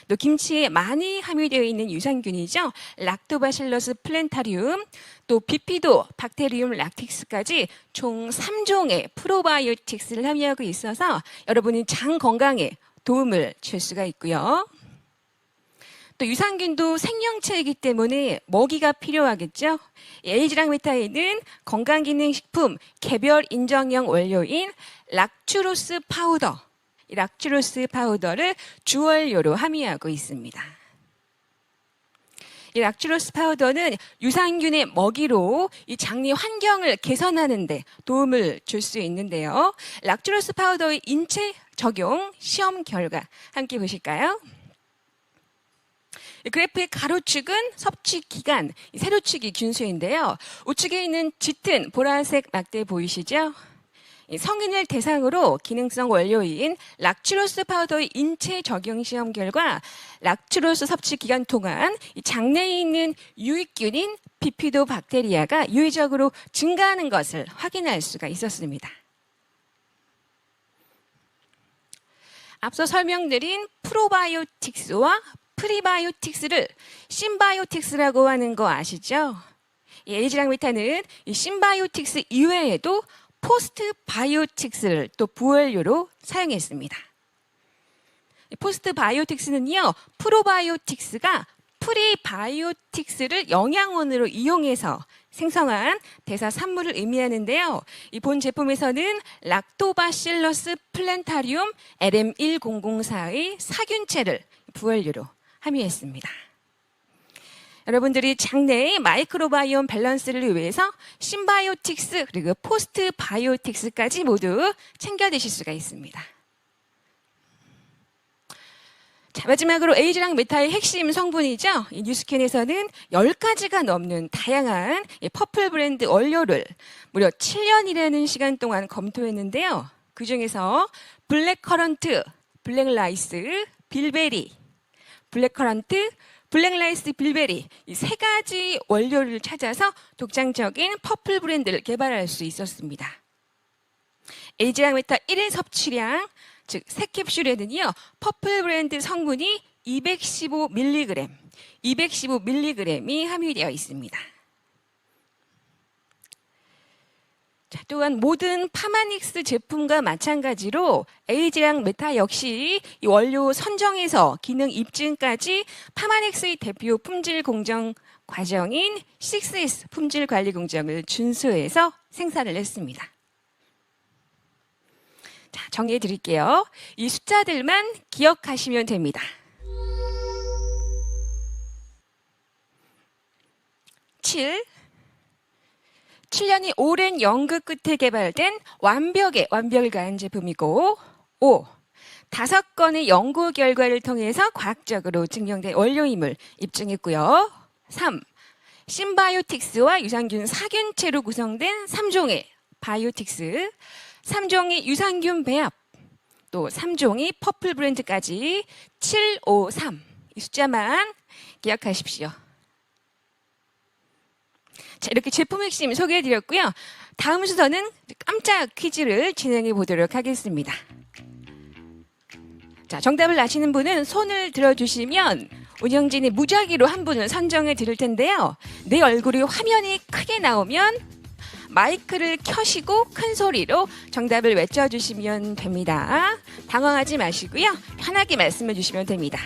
또 김치에 많이 함유되어 있는 유산균이죠. 락토바실러스 플랜타리움, 또 비피도 박테리움 락틱스까지 총 3종의 프로바이오틱스를 함유하고 있어서 여러분이 장 건강에 도움을 줄 수가 있고요. 또 유산균도 생명체이기 때문에 먹이가 필요하겠죠. 에이즈락 메타에는 건강기능식품 개별 인정형 원료인 락츄로스 파우더, 이 락츄로스 파우더를 주원료로 함유하고 있습니다. 이 락츄로스 파우더는 유산균의 먹이로 이 장내 환경을 개선하는 데 도움을 줄 수 있는데요. 락츄로스 파우더의 인체 적용 시험 결과 함께 보실까요? 그래프의 가로축은 섭취 기간, 세로축이 균수인데요. 우측에 있는 짙은 보라색 막대 보이시죠? 성인을 대상으로 기능성 원료인 락츄로스 파우더의 인체 적용 시험 결과 락츄로스 섭취 기간 동안 장내에 있는 유익균인 비피도 박테리아가 유의적으로 증가하는 것을 확인할 수가 있었습니다. 앞서 설명드린 프로바이오틱스와 프리바이오틱스를 심바이오틱스라고 하는 거 아시죠? 이 에이즈락 메타는 이 심바이오틱스 이외에도 포스트바이오틱스를 또 부원료로 사용했습니다. 포스트바이오틱스는요, 프로바이오틱스가 프리바이오틱스를 영양원으로 이용해서 생성한 대사 산물을 의미하는데요. 이 본 제품에서는 락토바실러스 플랜타리움 LM1004의 사균체를 부원료로 함유했습니다. 여러분들이 장내의 마이크로바이옴 밸런스를 위해서 심바이오틱스 그리고 포스트바이오틱스까지 모두 챙겨 드실 수가 있습니다. 자, 마지막으로 에이즈락 메타의 핵심 성분이죠. 이 뉴스킨에서는 10가지가 넘는 다양한 퍼플 브랜드 원료를 무려 7년이라는 시간 동안 검토했는데요. 그중에서 블랙커런트, 블랙라이스, 빌베리, 블랙커런트, 블랙라이스, 빌베리 이 3가지 원료를 찾아서 독창적인 퍼플 브랜드를 개발할 수 있었습니다. 에이즈락 메타 1일 섭취량, 즉 3캡슐에는요. 퍼플 브랜드 성분이 215mg이 함유되어 있습니다. 자, 또한 모든 파마닉스 제품과 마찬가지로 에이지랑 메타 역시 이 원료 선정에서 기능 입증까지 파마닉스의 대표 품질 공정 과정인 6S 품질 관리 공정을 준수해서 생산을 했습니다. 자, 정리해 드릴게요. 이 숫자들만 기억하시면 됩니다. 7년이 오랜 연구 끝에 개발된 완벽을 가한 제품이고 5. 5건의 연구 결과를 통해서 과학적으로 증명된 원료임을 입증했고요. 3. 신바이오틱스와 유산균 사균체로 구성된 3종의 바이오틱스, 3종의 유산균 배합, 또 3종의 퍼플 브랜드까지 753. 이 숫자만 기억하십시오. 자, 이렇게 제품 핵심 소개해드렸고요. 다음 순서는 깜짝 퀴즈를 진행해 보도록 하겠습니다. 자, 정답을 아시는 분은 손을 들어주시면 운영진이 무작위로 한 분을 선정해 드릴 텐데요. 내 얼굴이 화면이 크게 나오면 마이크를 켜시고 큰 소리로 정답을 외쳐주시면 됩니다. 당황하지 마시고요. 편하게 말씀해 주시면 됩니다.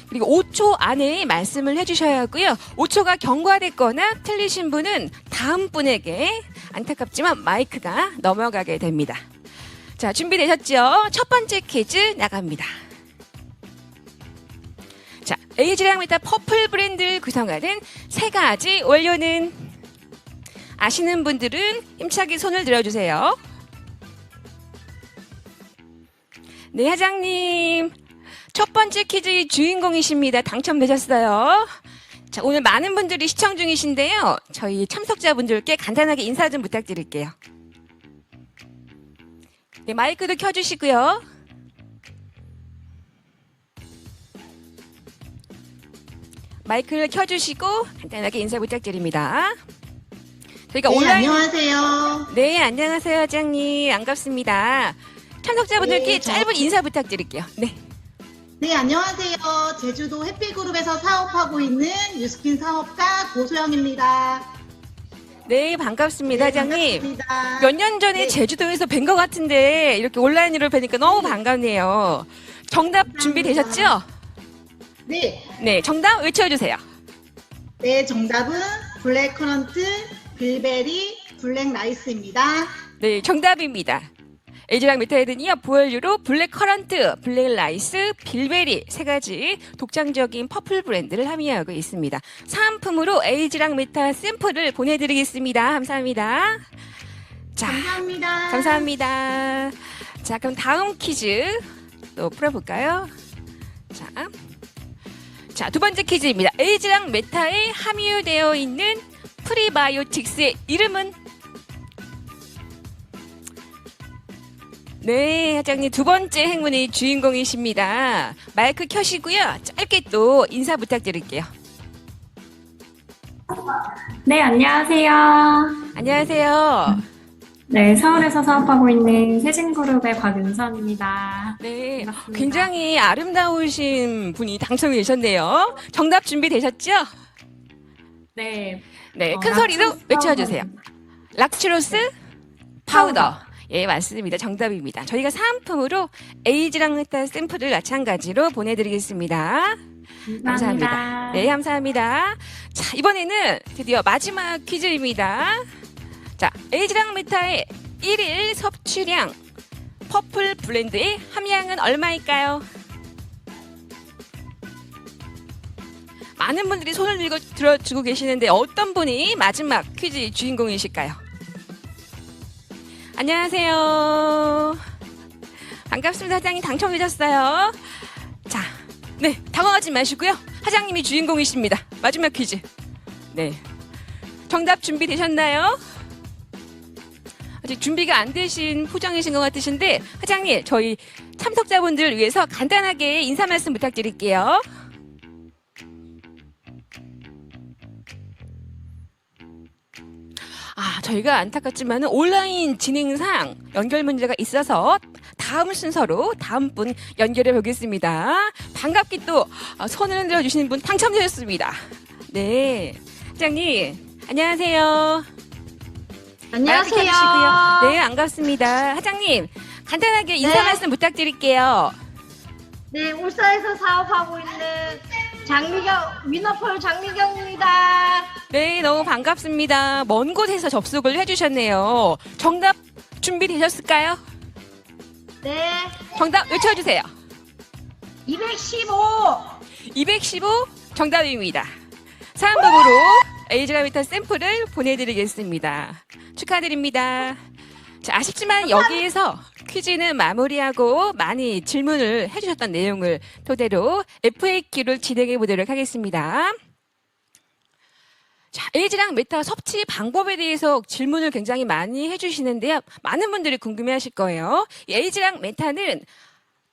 그리고 5초 안에 말씀을 해주셔야 하고요. 5초가 경과됐거나 틀리신 분은 다음 분에게 안타깝지만 마이크가 넘어가게 됩니다. 자, 준비되셨죠? 첫 번째 퀴즈 나갑니다. 자, 에이지랑 메타 퍼플 브랜드를 구성하는 세 가지 원료는 아시는 분들은 힘차게 손을 들어주세요. 네, 사장님. 첫 번째 퀴즈의 주인공이십니다. 당첨되셨어요. 자, 오늘 많은 분들이 시청 중이신데요. 저희 참석자분들께 간단하게 인사 좀 부탁드릴게요. 네, 마이크도 켜주시고요. 마이크를 켜주시고 간단하게 인사 부탁드립니다. 저희가 네, 온라인... 안녕하세요. 네, 안녕하세요, 사장님. 반갑습니다. 참석자분들께 네, 짧은 인사 부탁드릴게요. 네. 네, 안녕하세요. 제주도 해피그룹에서 사업하고 있는 유스킨 사업가 고소영입니다. 네, 반갑습니다, 네, 사장님. 반갑습니다. 몇 년 전에 네. 제주도에서 뵌 것 같은데 이렇게 온라인으로 뵈니까 너무 반갑네요. 정답 준비되셨죠? 네, 네, 정답 외쳐주세요. 네, 정답은 블랙커런트, 빌베리, 블랙라이스입니다. 네, 정답입니다. 에이지랑 메타헤드는요, 보혈류로 블랙 커런트, 블랙 라이스, 빌베리 세 가지 독창적인 퍼플 브랜드를 함유하고 있습니다. 사은품으로 에이지랑 메타 샘플을 보내드리겠습니다. 감사합니다. 자, 감사합니다. 감사합니다. 자, 그럼 다음 퀴즈 또 풀어볼까요? 자, 두 번째 퀴즈입니다. 에이지랑 메타에 함유되어 있는 프리바이오틱스의 이름은? 네, 사장님 두 번째 행운의 주인공이십니다. 마이크 켜시고요. 짧게 또 인사 부탁드릴게요. 네, 안녕하세요. 안녕하세요. 네, 서울에서 사업하고 있는 세진그룹의 곽윤선입니다. 네, 반갑습니다. 굉장히 아름다우신 분이 당첨이 되셨네요. 정답 준비되셨죠? 네. 네, 큰 소리로 락스로스 외쳐주세요. 파우더입니다. 락츄로스 파우더. 예, 맞습니다. 정답입니다. 저희가 사은품으로 에이지랑 메타 샘플을 마찬가지로 보내드리겠습니다. 감사합니다. 네, 감사합니다. 자, 이번에는 드디어 마지막 퀴즈입니다. 자, 에이지랑 메타의 1일 섭취량 퍼플 블렌드의 함량은 얼마일까요? 많은 분들이 손을 들어주고 계시는데 어떤 분이 마지막 퀴즈의 주인공이실까요? 안녕하세요. 반갑습니다. 사장님 당첨되셨어요. 자, 네, 당황하지 마시고요. 사장님이 주인공이십니다. 마지막 퀴즈. 네, 정답 준비되셨나요? 아직 준비가 안 되신 포장이신 것 같으신데 사장님, 저희 참석자분들을 위해서 간단하게 인사 말씀 부탁드릴게요. 저희가 안타깝지만 온라인 진행상 연결 문제가 있어서 다음 순서로 다음 분 연결해 보겠습니다. 반갑게 또 손을 흔들어 주시는 분 당첨되셨습니다. 네, 사장님 안녕하세요. 안녕하세요. 마이크 켜주시고요. 네, 반갑습니다. 사장님, 간단하게 인사 네. 말씀 부탁드릴게요. 네, 울산에서 사업하고 있는 위너폴 장미경입니다. 네, 너무 반갑습니다. 먼 곳에서 접속을 해주셨네요. 정답 준비되셨을까요? 네, 정답 외쳐주세요. 215. 215 정답입니다. 사은품으로 에이즈가미터 샘플을 보내드리겠습니다. 축하드립니다. 자, 아쉽지만 여기에서 퀴즈는 마무리하고 많이 질문을 해주셨던 내용을 토대로 FAQ를 진행해 보도록 하겠습니다. 자, 에이즈랑 메타 섭취 방법에 대해서 질문을 굉장히 많이 해주시는데요. 많은 분들이 궁금해하실 거예요. 이 에이즈랑 메타는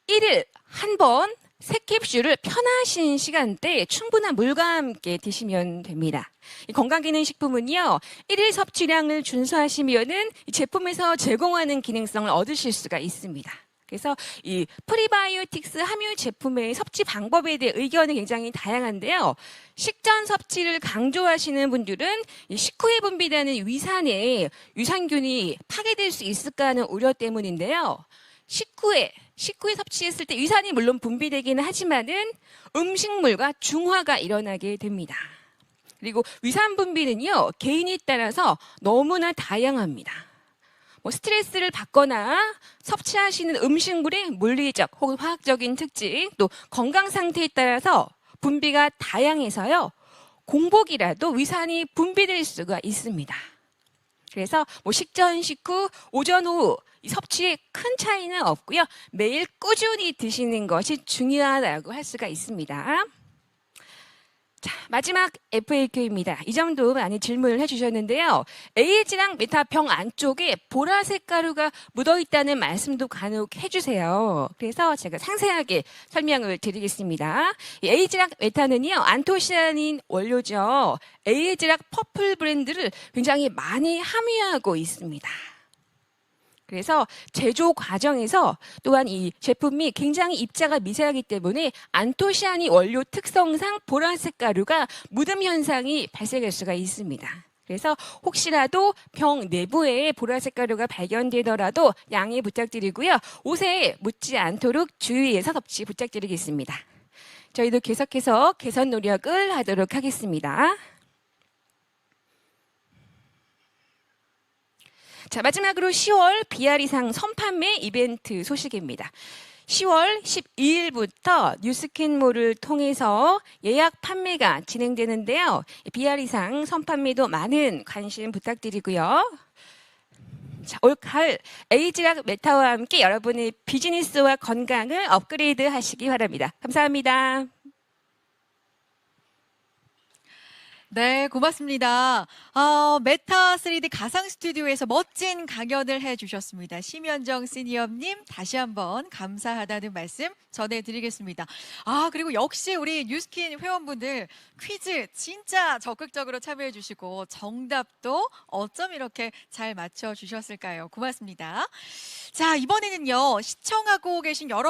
1일 한 번 3캡슐을 편하신 시간대에 충분한 물과 함께 드시면 됩니다. 이 건강기능식품은요, 1일 섭취량을 준수하시면은 이 제품에서 제공하는 기능성을 얻으실 수가 있습니다. 그래서 이 프리바이오틱스 함유 제품의 섭취 방법에 대해 의견이 굉장히 다양한데요. 식전 섭취를 강조하시는 분들은 이 식후에 분비되는 위산에 유산균이 파괴될 수 있을까 하는 우려 때문인데요. 식후에 섭취했을 때 위산이 물론 분비되기는 하지만은 음식물과 중화가 일어나게 됩니다. 그리고 위산 분비는요, 개인에 따라서 너무나 다양합니다. 스트레스를 받거나 섭취하시는 음식물의 물리적 혹은 화학적인 특징, 또 건강 상태에 따라서 분비가 다양해서요, 공복이라도 위산이 분비될 수가 있습니다. 그래서 식전, 식후, 오전, 오후 이 섭취에 큰 차이는 없고요. 매일 꾸준히 드시는 것이 중요하다고 할 수가 있습니다. 자, 마지막 FAQ입니다. 이 점도 많이 질문을 해주셨는데요. 에이즈랑 메타 병 안쪽에 보라색 가루가 묻어있다는 말씀도 간혹 해주세요. 그래서 제가 상세하게 설명을 드리겠습니다. 이 에이즈랑 메타는요, 안토시아닌 원료죠. 에이즈랑 퍼플 브랜드를 굉장히 많이 함유하고 있습니다. 그래서 제조 과정에서 또한 이 제품이 굉장히 입자가 미세하기 때문에 안토시아닌 원료 특성상 보라색 가루가 묻음 현상이 발생할 수가 있습니다. 그래서 혹시라도 병 내부에 보라색 가루가 발견되더라도 양해 부탁드리고요. 옷에 묻지 않도록 주의해서 섭취 부탁드리겠습니다. 저희도 계속해서 개선 노력을 하도록 하겠습니다. 자, 마지막으로 10월 BR이상 선판매 이벤트 소식입니다. 10월 12일부터 뉴스킨몰을 통해서 예약 판매가 진행되는데요. BR이상 선판매도 많은 관심 부탁드리고요. 자, 올 가을 에이즈랑 메타와 함께 여러분의 비즈니스와 건강을 업그레이드 하시기 바랍니다. 감사합니다. 네, 고맙습니다. 메타 3D 가상 스튜디오에서 멋진 강연을 해주셨습니다. 심현정 시니어님 다시 한번 감사하다는 말씀 전해드리겠습니다. 그리고 역시 우리 뉴스킨 회원분들 퀴즈 진짜 적극적으로 참여해주시고 정답도 어쩜 이렇게 잘 맞춰주셨을까요? 고맙습니다. 자, 이번에는요, 시청하고 계신 여러분